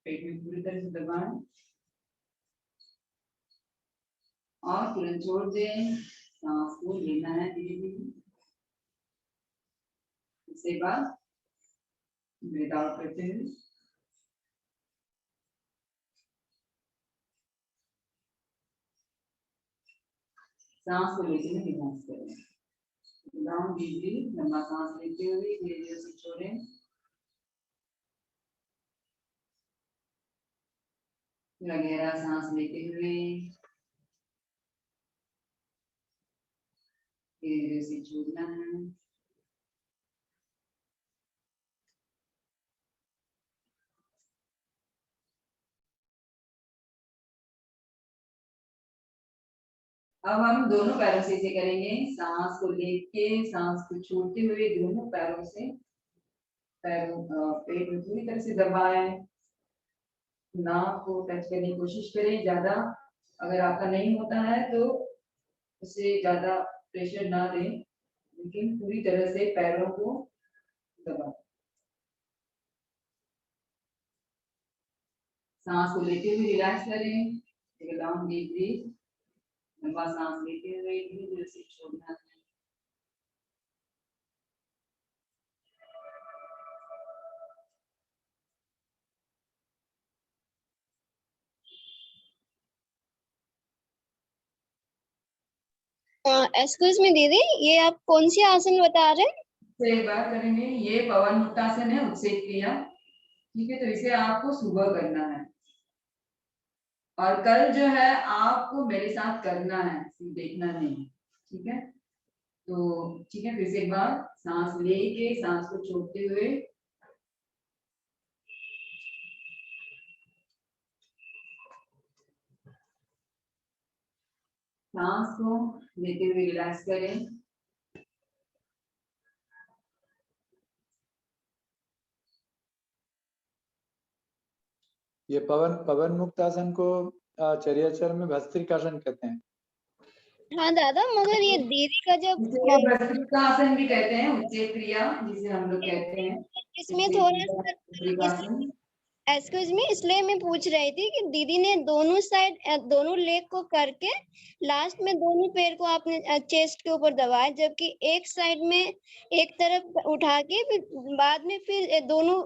पेट में पूरी तरह से दबाएं और तुरंत छोड़ दें। सांस को लेना है धीरे धीरे। इसके बाद ब्रीथ आउट करते हुए सांस को लेते हुए रिलैक्स करें। लॉन्ग डीप ब्रीथ, लंबा सांस लेते हुए धीरे धीरे उसे छोड़ें। गहरा सांस लेते हुए धीरे धीरे उसे छोड़ना है। अब हम दोनों पैरों से इसे करेंगे। सांस को लेके सांस को छोड़ते हुए दोनों पैरों से पैरों पेट में पूरी तरह से दबाएं। नाक को टच करने की कोशिश करें ज्यादा। अगर आपका नहीं होता है तो उसे ज्यादा प्रेशर ना दें, लेकिन पूरी तरह से पैरों को दबाएं। सांस को लेते हुए रिलैक्स करें। लॉन्ग डीप ब्रीथ, लंबा सांस लेते हुए धीरे धीरे से छोड़ना है। एक्सक्यूज मी दीदी, ये आप कौन सी आसन बता रहे हैं? तो एक बार करेंगे, ये पवन मुक्तासन है, उत्सेक क्रिया। ठीक है, तो इसे आपको सुबह करना है और कल जो है आपको मेरे साथ करना है, सिर्फ देखना नहीं। ठीक है, तो ठीक है, फिर से एक बार सांस लेके सांस को छोड़ते हुए सांस को लेते हुए रिलैक्स करें। ये पवन पवन मुक्त आसन को चर्याचरण में भस्त्रिकासन कहते हैं। हाँ दादा, मगर ये दीदी का जब इसे भस्त्रिकासन भी कहते हैं, उत्सेक क्रिया जिसे हम लोग कहते हैं। इसमें थोड़ा सा भस्त्रिकासन। एक्सक्यूज मी, इसलिए मैं पूछ रही थी कि दीदी ने दोनों साइड दोनों लेग को करके लास्ट में दोनों पैर को आपने चेस्ट के ऊपर दबाया, जबकि एक साइड में एक तरफ उठा के फिर बाद में फिर दोनों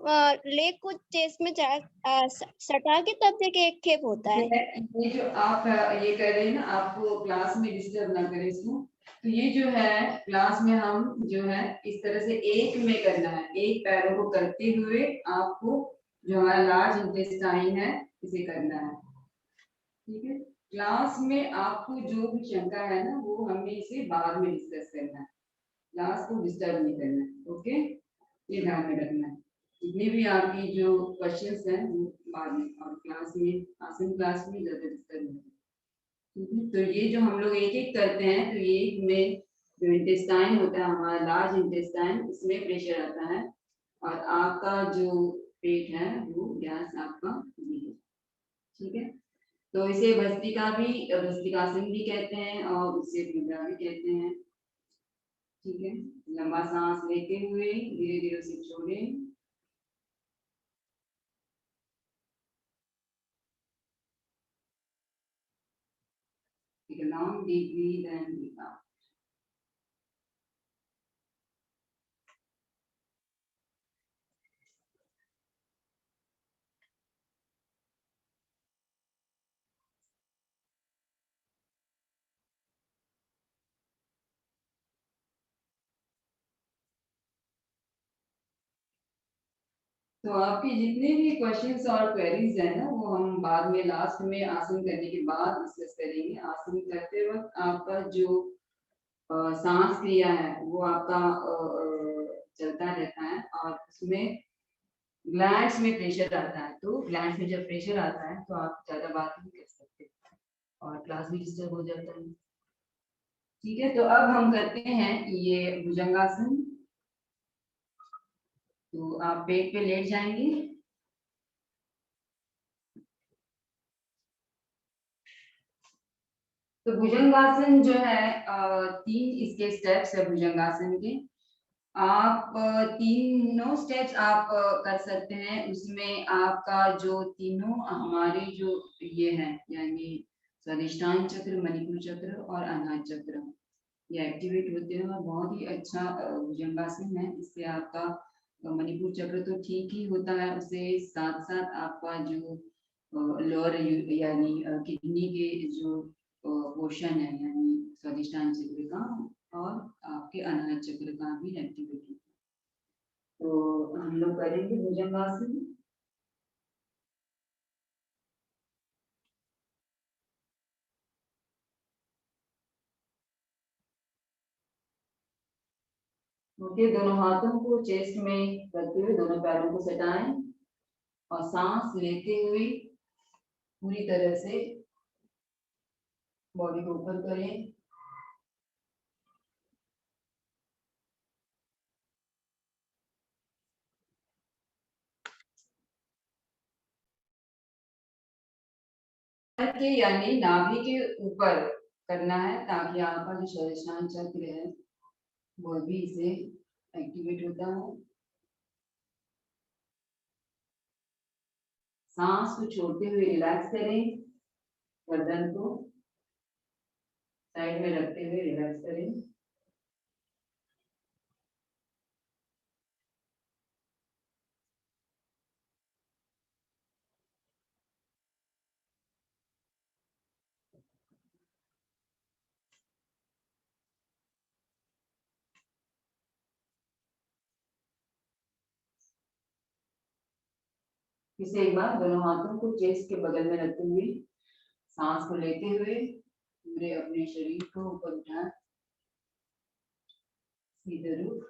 लेग को चेस्ट में सटा के तब जाके एक खेप होता है। ये जो आप ये कर रहे हैं ना, आपको क्लास में डिस्टर्ब ना करें इसको। तो ये जो है क्लास में हम जो है इस तरह से एक में करना है, एक पैरों को करते हुए आपको जो हमारा लार्ज इंटेस्टाइन है इसे करना है। ठीक है, क्लास में आपको जो भी शंका है ना वो हमें इसे बाद में डिस्कस करना है, क्लास को डिस्टर्ब नहीं करना है। ओके, ये ध्यान में रखना है। जितने भी आपकी जो क्वेश्चंस हैं वो बाद में, और क्लास में आसन क्लास में ज्यादा डिस्टर्ब नहीं। ठीक है, तो ये जो हम लोग एक एक करते हैं तो ये में जो इंटेस्टाइन होता है हमारा लार्ज इंटेस्टाइन, इसमें प्रेशर आता है और आपका जो पेट है वो गैस आपका नहीं है। ठीक है, तो इसे भस्त्रिका भी, भस्त्रिकासन भी कहते हैं और उसे मुद्रा भी कहते हैं। ठीक है, लंबा सांस लेते हुए धीरे धीरे उसे छोड़ें। Take a long deep breath and breathe out. तो आपके जितने भी क्वेश्चंस और क्वेरीज है ना, वो हम बाद में लास्ट में आसन करने के बाद डिस्कस करेंगे। आसन करते वक्त आपका जो सांस क्रिया है वो आपका चलता रहता है, और उसमें ग्लैंड्स में प्रेशर आता है। तो ग्लैंड्स में जब प्रेशर आता है तो आप ज्यादा बात नहीं कर सकते और क्लास भी डिस्टर्ब हो जाता है। ठीक है, तो अब हम करते हैं ये भुजंगासन। तो आप पेट पे लेट जाएंगे। तो भुजंगासन जो है 3 इसके स्टेप्स है भुजंगासन के। आप तीनों स्टेप्स आप कर सकते हैं। उसमें आपका जो तीनों हमारे जो ये है, यानी स्वादिष्टान चक्र, मणिपुर चक्र और अनाहत चक्र, ये एक्टिवेट होते हैं और बहुत ही अच्छा भुजंगासन है। इससे आपका मणिपुर चक्र तो ठीक ही होता है, उससे साथ साथ आपका जो लोअर यानी किडनी के जो पोर्शन है, यानी स्वादिष्टान चक्र का और आपके अनाहत चक्र का भी एक्टिवेट होता है। तो हम लोग करेंगे भुजंगासन। ओके, दोनों हाथों को चेस्ट में रखते हुए दोनों पैरों को सटाएं और सांस लेते हुए पूरी तरह से बॉडी को ऊपर करें। के यानी नाभि के ऊपर करना है, ताकि आपका जो स्वादिष्टान चक्र है वो भी इसे एक्टिवेट होता है। सांस को छोड़ते हुए रिलैक्स करें, गर्दन को साइड में रखते हुए रिलैक्स करें। इसे एक बार दोनों हाथों को चेस्ट के बगल में रखते हुए सांस को लेते हुए पूरे अपने शरीर को ऊपर उठाएं, सीधे रुख।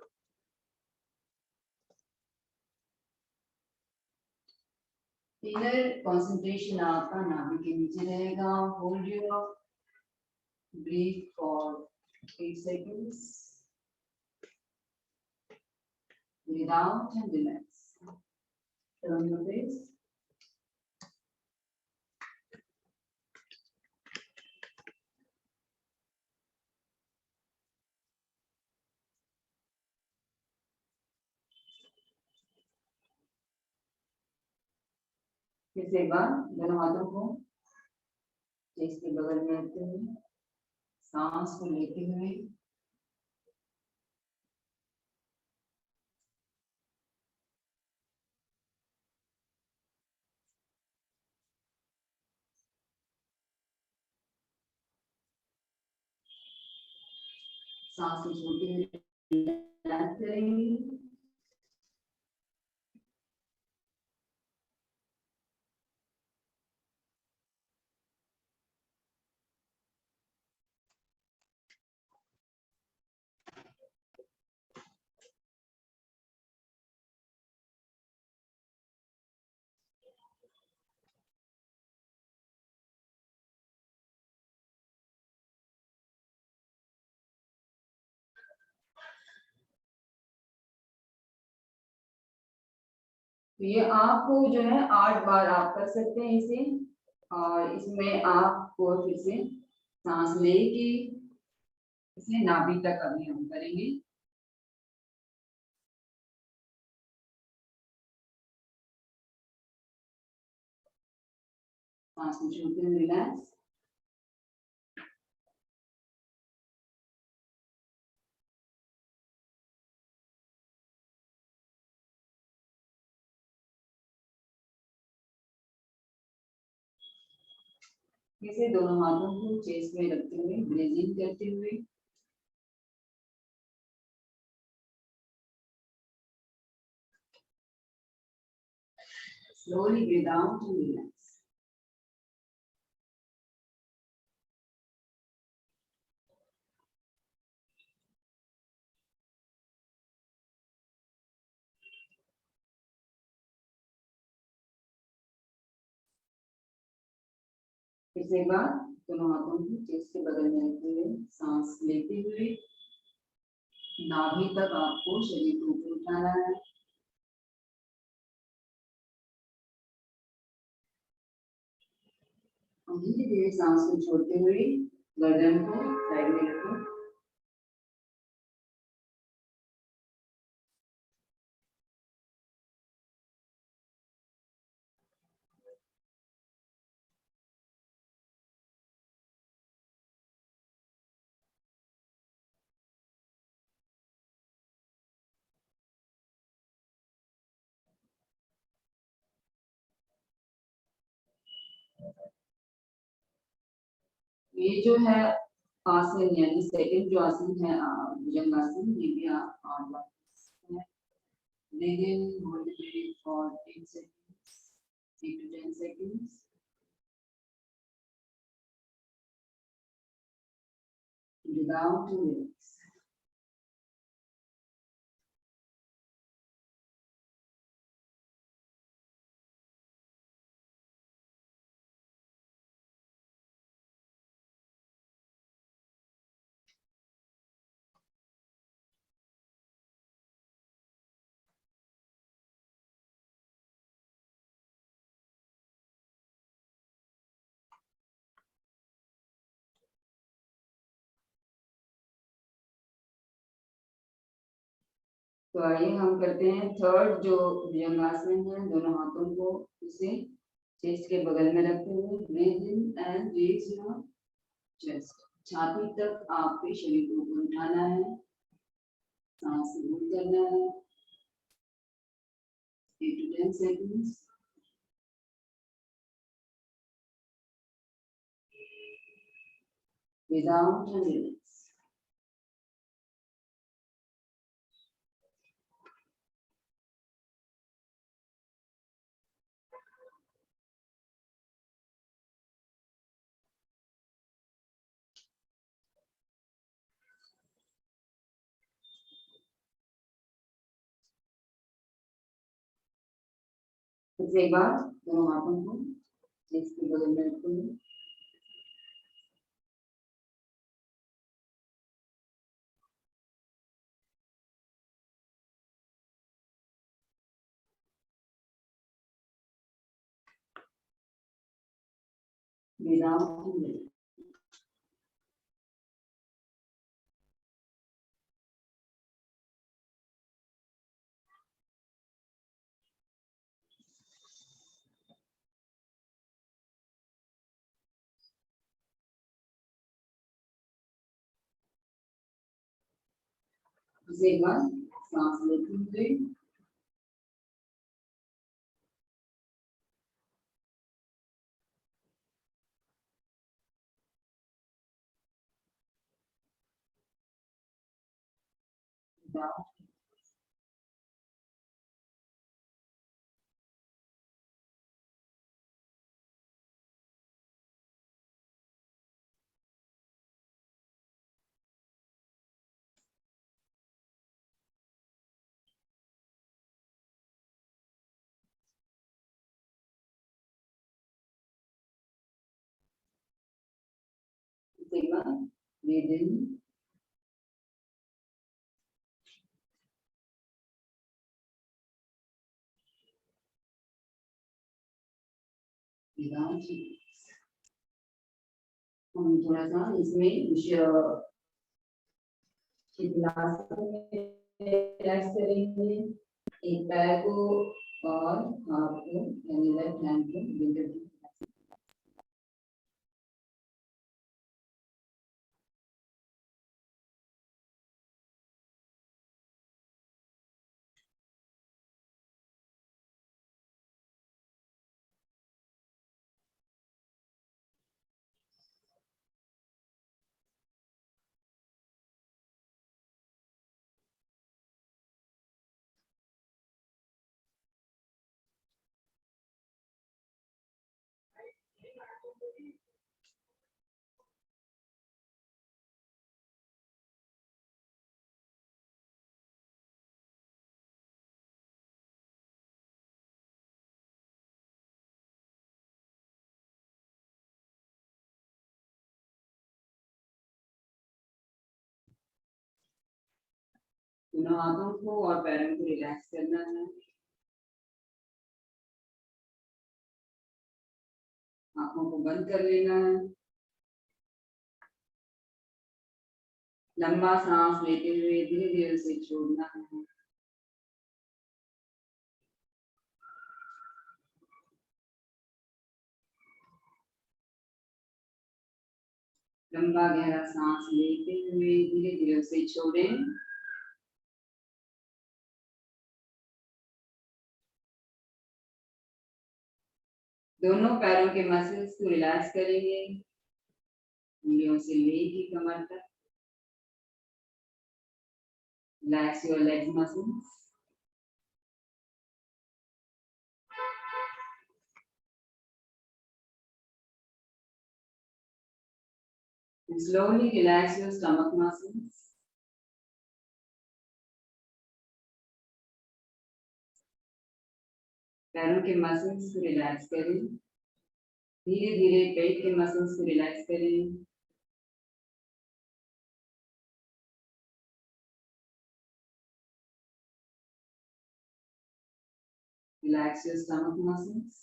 इनर कंसंट्रेशन आपका नाभि के नीचे रहेगा। Hold your breathe for 8 seconds. Breathe out and relax. Turn your face. फिर से एक बार दोनों हाथों को चेस्ट के बगल में रखते हुए सांस को लेते हुए सांस को छोड़ते हुए रिलैक्स करेंगे। तो ये आपको जो है 8 बार आप कर सकते हैं इसे, और इसमें आपको फिर से सांस लेके इसे नाभि तक अभी हम करेंगे। सांस को छोड़ते हुए रिलैक्स। इसे दोनों हाथों को चेस्ट में रखते हुए ब्रीदिंग करते हुए Slowly breathe out and relax. इसके बाद दोनों हाथों को चेस्ट के बगल में रखते हुए सांस लेते हुए नाभि तक आपको शरीर को ऊपर उठाना है। और धीरे धीरे सांस को छोड़ते हुए गर्दन को साइड में रखो। ये जो है आसन यानी सेकंड जो आसन है भुजंगासन, ये भी आप 8 बार breathe in, hold the breath for 8 seconds, 8 to 10 seconds. Breathe out and relax. तो आइए हम करते हैं थर्ड जो भुजंगासन है। दोनों हाथों को उसे चेस्ट के बगल में रखते हुए breathe in and raise your chest. छाती तक आपके शरीर को ऊपर उठाना है, सांस होल्ड करना है 8 to 10 seconds. Without and relax. इसके बाद दोनों हाथों को चेस्ट के बगल में रखते हुए without and relax. इसके बाद सांस लेते हुए without इसके बाद breathe in without and relax. हम थोड़ा सा इसमें रिलैक्स करेंगे। एक पैर को और हाथ को यानी लेफ्ट हैंड को बिल्कुल दोनों हाथों को और पैरों को रिलैक्स करना है। आंखों को बंद कर लेना है। लंबा सांस लेते हुए धीरे धीरे उसे छोड़ना है। लंबा गहरा सांस लेते हुए धीरे धीरे उसे छोड़ें। दोनों पैरों के मसल्स को रिलैक्स करेंगे, उंगलियों से लेके कमर तक। Relax your leg muscles. Slowly relax your stomach muscles. पैरों के मसल्स को रिलैक्स करें। धीरे धीरे पेट के मसल्स को रिलैक्स करें। Relax your stomach muscles.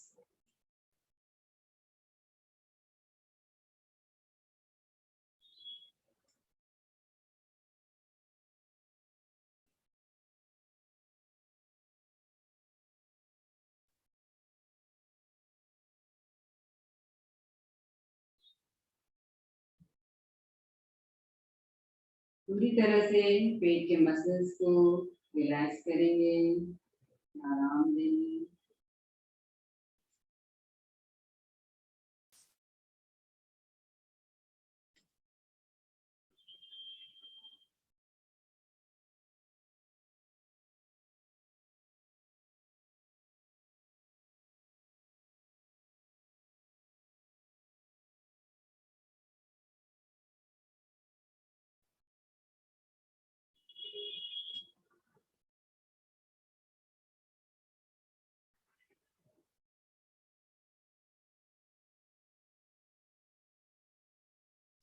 पूरी तरह से पेट के मसल्स को रिलैक्स करेंगे, आराम देंगे।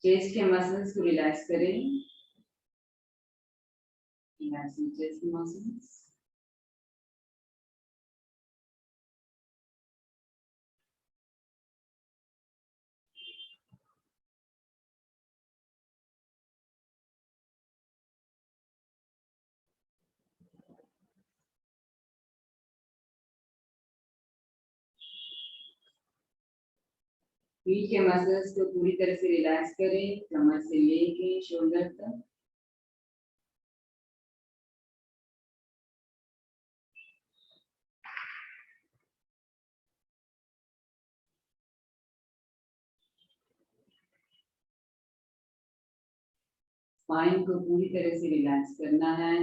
चेस्ट के मसल्स को रिलैक्स करें। Relax your chest muscles. पीठ के मसल्स को पूरी तरह से रिलैक्स करें, कमर से लेके शोल्डर तक। स्पाइन को पूरी तरह से रिलैक्स करना है।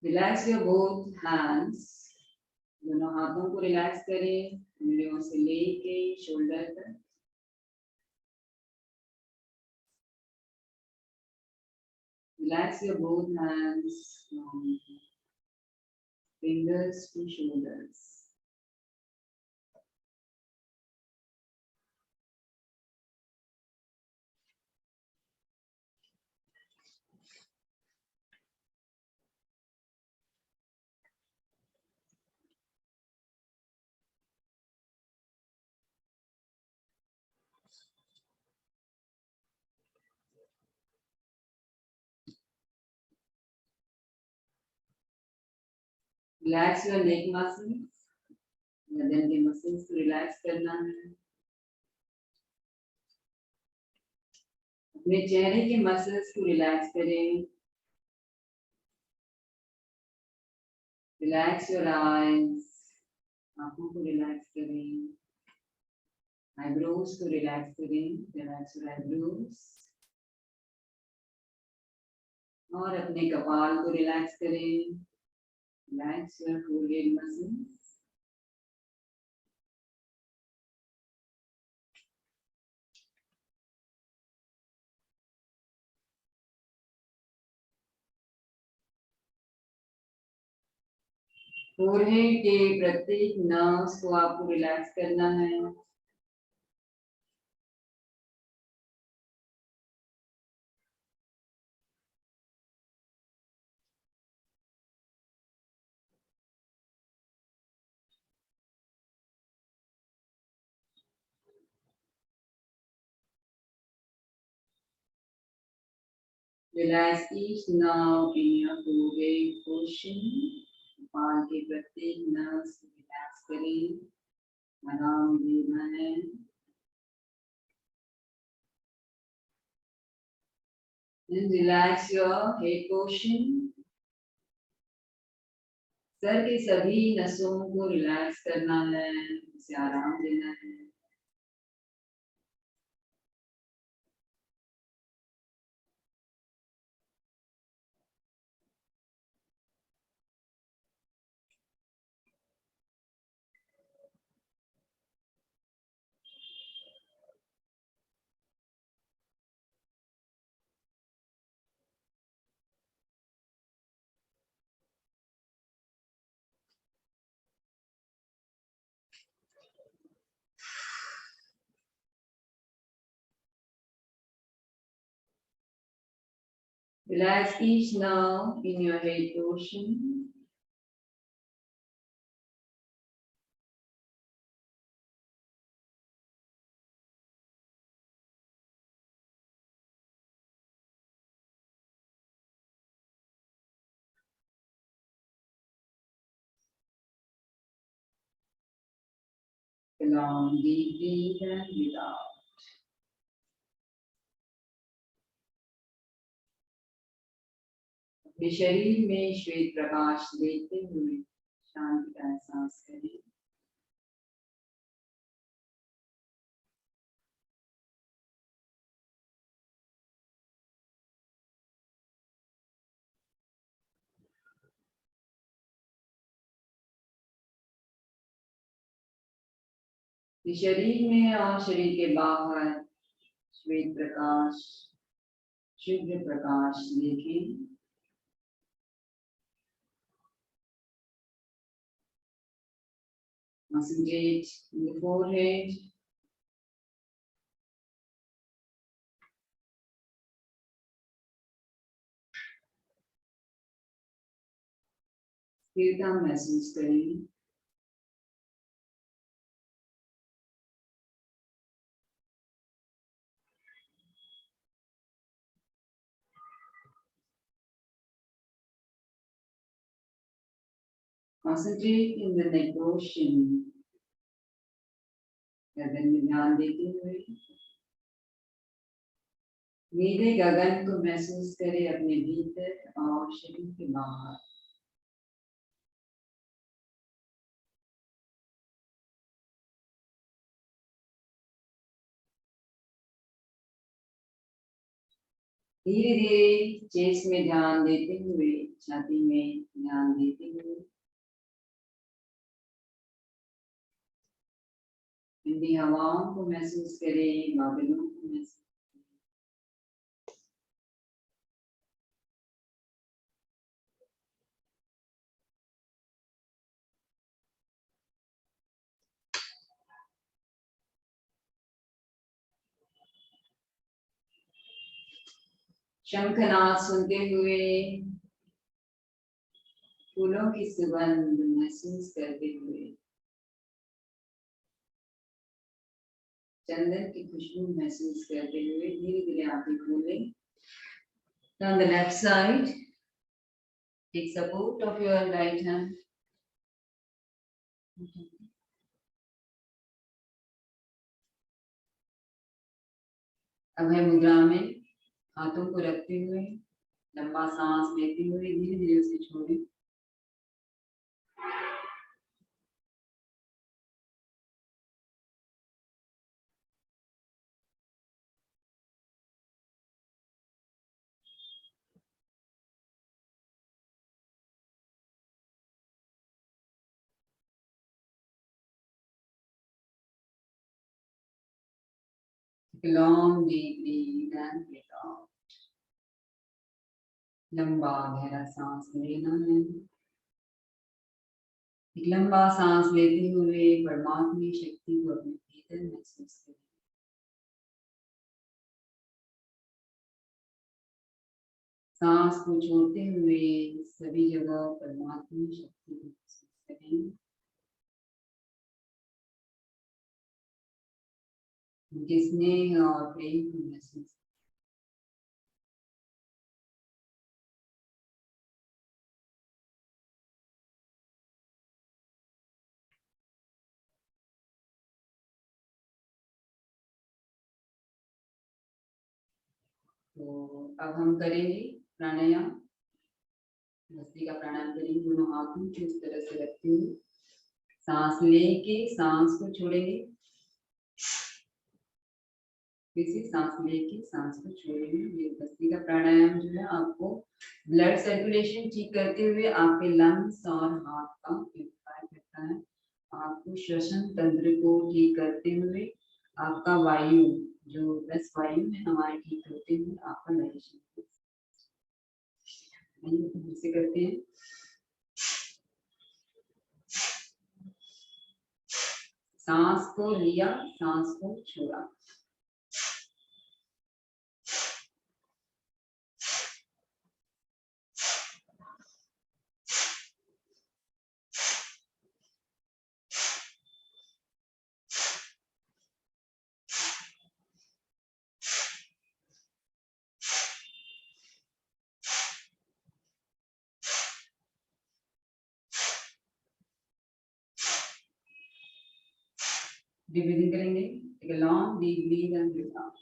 Relax your both hands. दोनों हाथों को रिलैक्स करें, उंगलियों से लेके शोल्डर तक। Relax your both hands from fingers to shoulders. Relax your neck muscles. गर्दन के मसल्स को रिलैक्स करना है। अपने चेहरे के मसल्स को रिलैक्स करें। Relax your eyes. आंखों को रिलैक्स करें। आईब्रोज को रिलैक्स करें। Relax your eyebrows. और अपने कपाल को रिलैक्स करें। Relax your forehead muscles. Forehead के प्रत्येक नर्व्स को आपको रिलैक्स करना है। Relax each nerve in your forehead portion. कपाल के प्रत्येक नर्व से रिलैक्स करें, आराम देना है। Then relax your head portion. Sir के सभी नसों को रिलैक्स करना है, उसे आराम देना है। Relax each nerve in your head portion. Long deep breathe and breathe out. अपने शरीर में श्वेत प्रकाश लेते हुए शांति का एहसास करें। शरीर में और शरीर के बाहर श्वेत प्रकाश, शुद्ध प्रकाश देखें। Concentrate on the forehead. स्थिरता महसूस करें। Concentrate in the neck portion. गर्दन में ध्यान देते हुए नीले गगन को महसूस करें अपने भीतर और शरीर के बाहर। धीरे धीरे चेस्ट में ध्यान देते हुए, छाती में ध्यान देते हुए ठंडी हवाओं को महसूस करें, बादलों को महसूस। शंखनाद सुनते हुए फूलों की सुगंध महसूस करते हुए चंदन की खुशबू महसूस करते हुए धीरे धीरे आंखें खोलें। On the left side, take support of your right hand. अभय मुद्रा में हाथों को रखते हुए लंबा सांस लेते हुए धीरे धीरे उसे छोड़ें। Long deep breathe and breathe out. लंबा गहरा सांस लेना है। एक लंबा सांस लेते हुए परमात्मा शक्ति को अपने भीतर महसूस करें। सांस को छोड़ते हुए सभी जगह परमात्मा शक्ति को महसूस करें। उनके स्नेह और प्रेम को महसूस तो अब हम करेंगे प्राणायाम, भस्त्रिका प्राणायाम करेंगे। दोनों हाथों को इस तरह से रखते हुए सांस लेके सांस को छोड़ेंगे, फिर से सांस लेके सांस को छोड़ेंगे। ये भस्त्रिका प्राणायाम जो है आपको ब्लड सर्कुलेशन ठीक करते हुए आपके लंग्स और हार्ट का प्यूरिफाई करता है, आपको श्वसन तंत्र को ठीक करते हुए आपका वायु जो बस वायु है हमारे ठीक करते हुए आपका डाइजेशन से करते हैं। सांस को लिया, सांस को छोड़ा। डीप ब्रीदिंग करेंगे। Take a long deep breath and breathe out.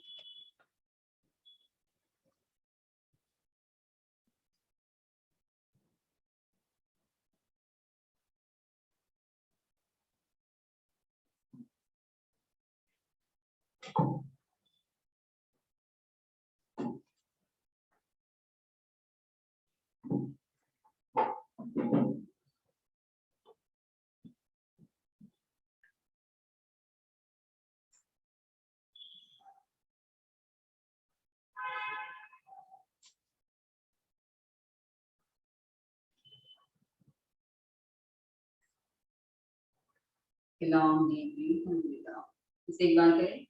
Long deep breath and breathe out. इसे एक बार करें।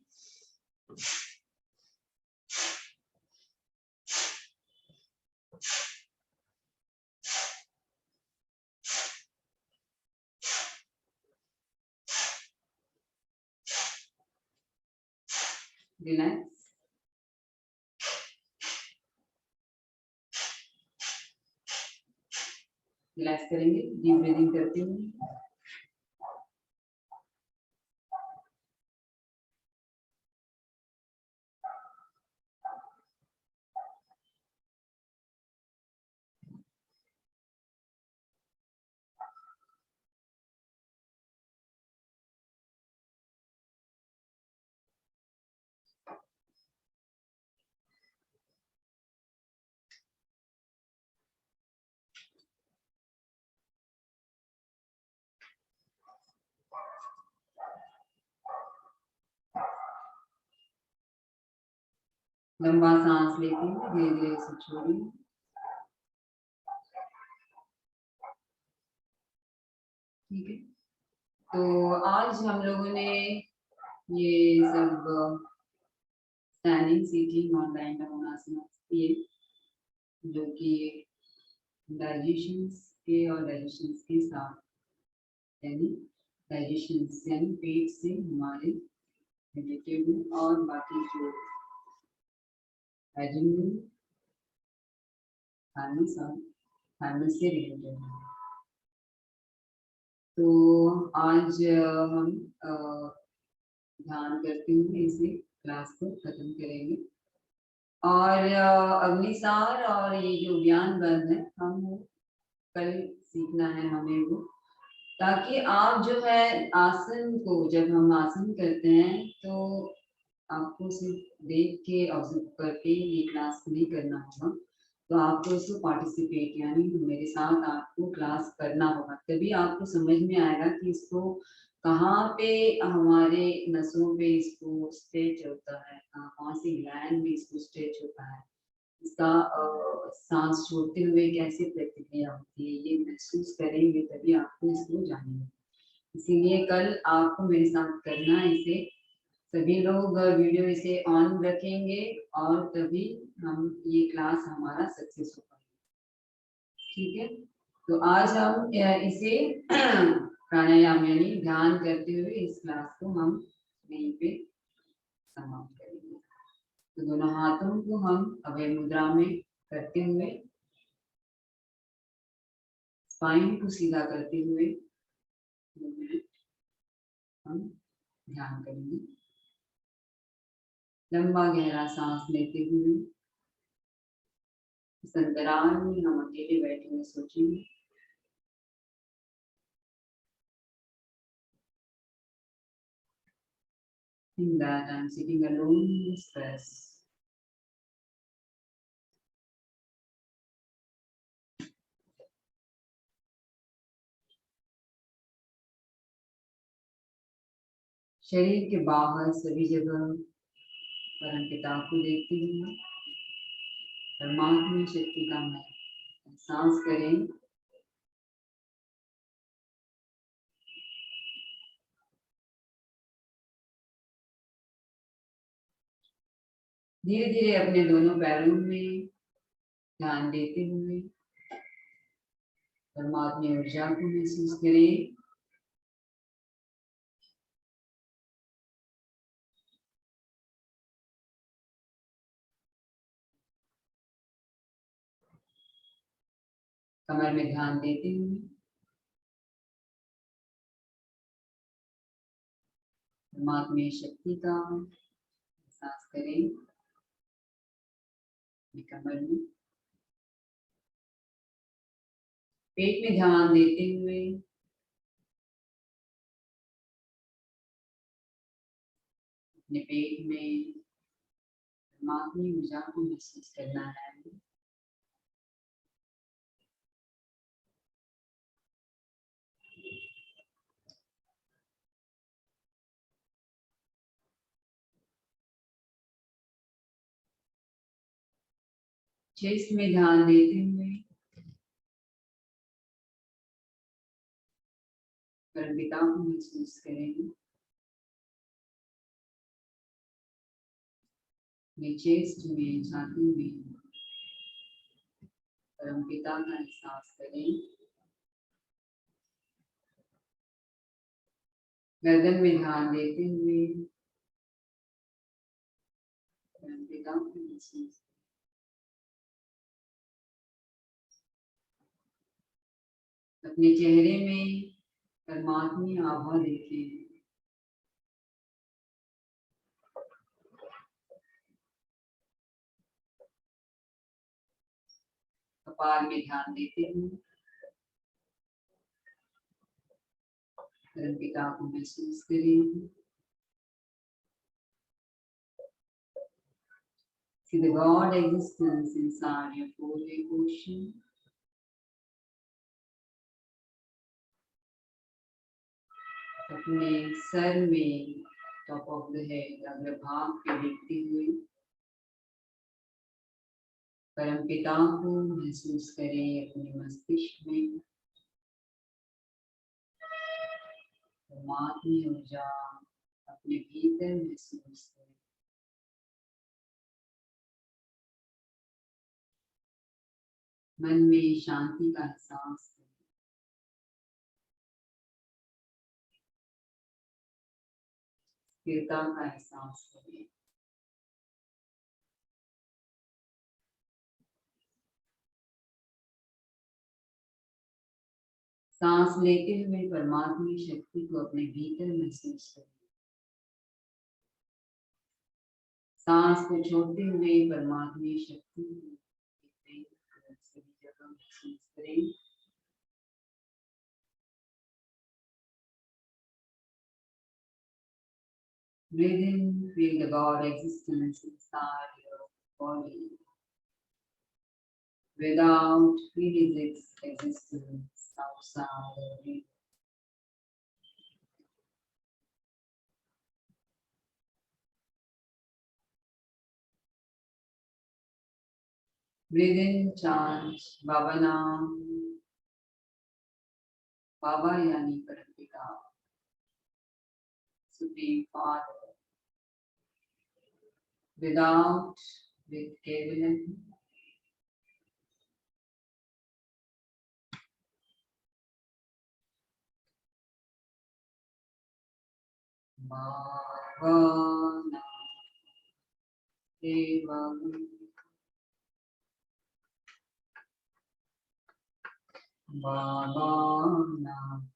रिलैक्स। रिलैक्स करेंगे डीप ब्रीदिंग करते हुए। लंबा सांस लेते हुए धीरे धीरे से छोड़िए। ठीक है, तो आज हम लोगों ने ये सब स्टैंडिंग सीटिंग और लाइन डाउन आसन किए, जो कि डाइजेशन के और डाइजेशन के साथ, यानी डाइजेशन यानी पेट से हमारे रिलेटेड और बाकी जो थैलेमस से रिलेटेड है। तो आज हम ध्यान करते हुए इसे क्लास को खत्म करेंगे और अगली साल और ये जो ज्ञान बंद है हम कल सीखना है हमें वो, ताकि आप जो है आसन को जब हम आसन करते हैं तो आपको सिर्फ देख के ऑब्जर्व करके ये क्लास नहीं करना होगा, तो आपको इसको पार्टिसिपेट यानी मेरे साथ आपको क्लास करना होगा, तभी आपको समझ में आएगा कि इसको कहाँ पे हमारे नसों पे इसको स्ट्रेच होता है, कौन सी ग्लैंड में इसको स्ट्रेच होता है, इसका सांस छोड़ते हुए कैसे प्रतिक्रिया होती है, ये महसूस करेंगे तभी आपको इसको जानेंगे। इसीलिए कल आपको मेरे साथ करना है इसे, सभी लोग वीडियो इसे ऑन रखेंगे और तभी हम ये क्लास हमारा सक्सेस हो पाएगा। ठीक है, तो आज हम इसे प्राणायाम यानी ध्यान करते हुए इस क्लास को हम यहीं पे समाप्त करेंगे। तो दोनों हाथों को हम अभय मुद्रा में करते हुए स्पाइन को सीधा करते हुए 2 मिनट हम ध्यान करेंगे। लंबा गहरा सांस लेते हुए इस अंतराल में हम अकेले बैठे हुए सोचेंगे। Think that I'm sitting alone in this space. शरीर के बाहर सभी जगह परमपिता को देखते हुए परमात्मा शक्ति का एहसास करें। धीरे धीरे अपने दोनों पैरों में ध्यान देते हुए परमात्मा ऊर्जा को महसूस करें। कमर में ध्यान देते हुए परमात्मा शक्ति का एहसास करें। कमर में पेट में ध्यान देते हुए अपने पेट में परमात्मा ऊर्जा को महसूस करना है। चेस्ट में ध्यान देते हुए परमपिता को महसूस करेंगे। चेस्ट में छाती में परमपिता का एहसास करें। गर्दन में ध्यान देते हुए परमपिता को महसूस करें। अपने चेहरे में परमात्मा आभा देखें। कपाल में ध्यान देते हुए परमपिता को महसूस करें। See the God existence inside your forehead portion. अपने सर में टॉप ऑफ द हेड अग्रभाग पे देखते हुए परमपिता को महसूस करें। अपने मस्तिष्क में परमात्मा ऊर्जा अपने भीतर महसूस करें। मन में शांति का एहसास करें। स्थिरता का एहसास करें। सांस लेते हुए परमात्मा शक्ति को अपने भीतर महसूस करें। सांस को छोड़ते हुए परमात्मा शक्ति को सभी जगह महसूस करें। Breathe in, feel the God existence inside your body. Without, feel its existence outside of you. Breathe in, chant Baba Naam. Baba yani Parampika, Supreme Father. Without, with Kevalam. Baba Naam Kevalam. Baba Naam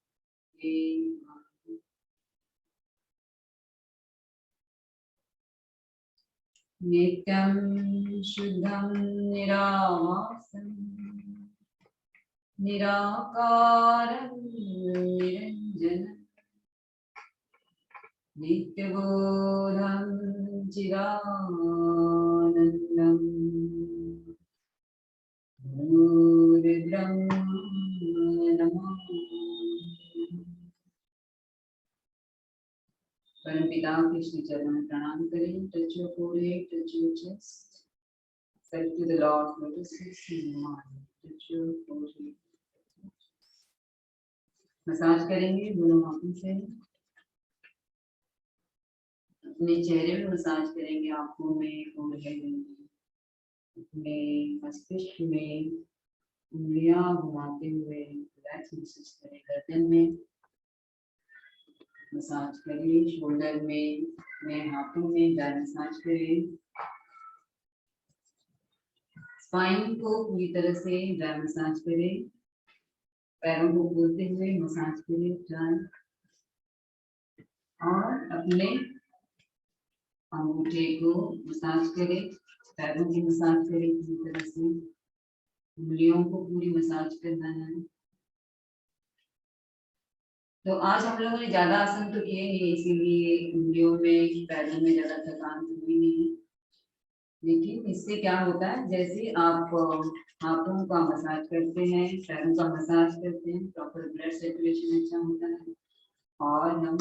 Kevalam. नित्यं शुद्धं निराभासं निराकारं निरञ्जनं नित्यबोधं चिदानन्दं गुरुर्ब्रह्मा नमः। परमपिता के श्री चरणों में प्रणाम करें। Touch your forehead, touch your chest. Say to the Lord, lotus feet in your mind. Touch your forehead. Massage करेंगे दोनों हाथों से। अपने चेहरे में मसाज करेंगे, आंखों में, forehead में, मस्तिष्क में उंगलियां घुमाते हुए रिलैक्स महसूस करें। गर्दन में मसाज करें, शोल्डर में हाथों में मसाज करें। स्पाइन को पूरी तरह से ड्राई मसाज करें। पैरों को खोलते हुए मसाज करें ड्राई, और अपने अंगूठे को मसाज करें। पैरों की मसाज करें पूरी तरह से। उंगलियों को पूरी मसाज करना है। तो आज हम लोगों ने ज्यादा आसन तो किए नहीं, इसीलिए उंगलियों में, पैरों में ज्यादा थकान तो हुई नहीं। लेकिन इससे क्या होता है, जैसे आप हाथों का मसाज करते हैं, पैरों का मसाज करते हैं, प्रॉपर ब्लड सर्कुलेशन अच्छा होता है। और हम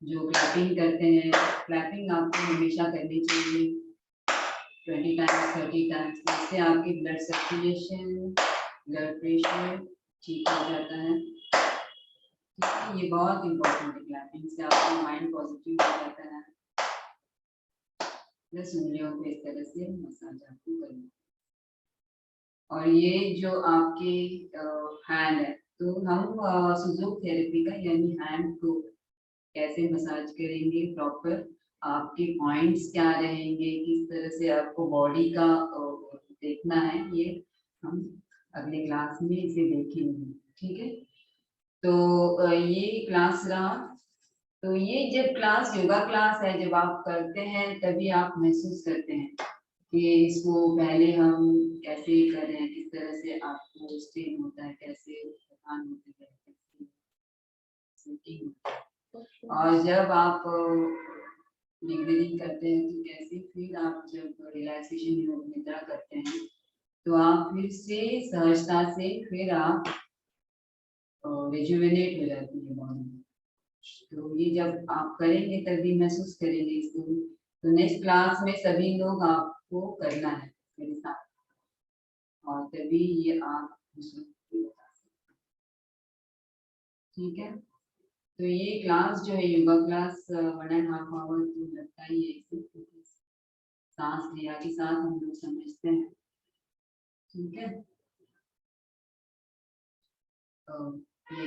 जो क्लैपिंग करते हैं, क्लैपिंग आपको हमेशा करनी चाहिए 20 टाइम्स 30 टाइम्स। इससे आपकी ब्लड सर्कुलेशन, ब्लड प्रेशर ठीक हो जाता है। ये बहुत इम्पोर्टेंट है। क्लैपिंग से आपका माइंड पॉजिटिव हो जाता है। बस उंगलियों को इस तरह से मसाज आपको करना। और ये जो आपके हैंड है, तो हम सुजोक थेरेपी का यानी हैंड को कैसे मसाज करेंगे, प्रॉपर आपके पॉइंट्स क्या रहेंगे, किस तरह से आपको बॉडी का देखना है, ये हम अगले क्लास में इसे देखेंगे। ठीक है, तो ये क्लास रहा। तो ये जब क्लास योगा क्लास है, जब आप करते हैं तभी आप महसूस करते हैं कि इसको पहले हम कैसे कर रहे हैं, किस तरह से आपको स्ट्रेन होता है, कैसे थकान होती है, कैसे। और जब आप ब्रीदिंग करते हैं तो कैसे, फिर आप जब रिलैक्सेशन योग निद्रा करते हैं तो आप फिर से सहजता से फिर आप रिजुवेनेट हो जाती है बॉडी। तो ये जब आप करेंगे तभी महसूस करेंगे इसको। तो नेक्स्ट क्लास में सभी लोग आपको करना है मेरे साथ, और तभी ये आप बता सकते। ठीक है, तो ये क्लास जो है योगा क्लास 1.5 आवर तो लगता ही है इसे, क्योंकि सांस लिया के साथ हम लोग समझते हैं। ठीक है, तो ये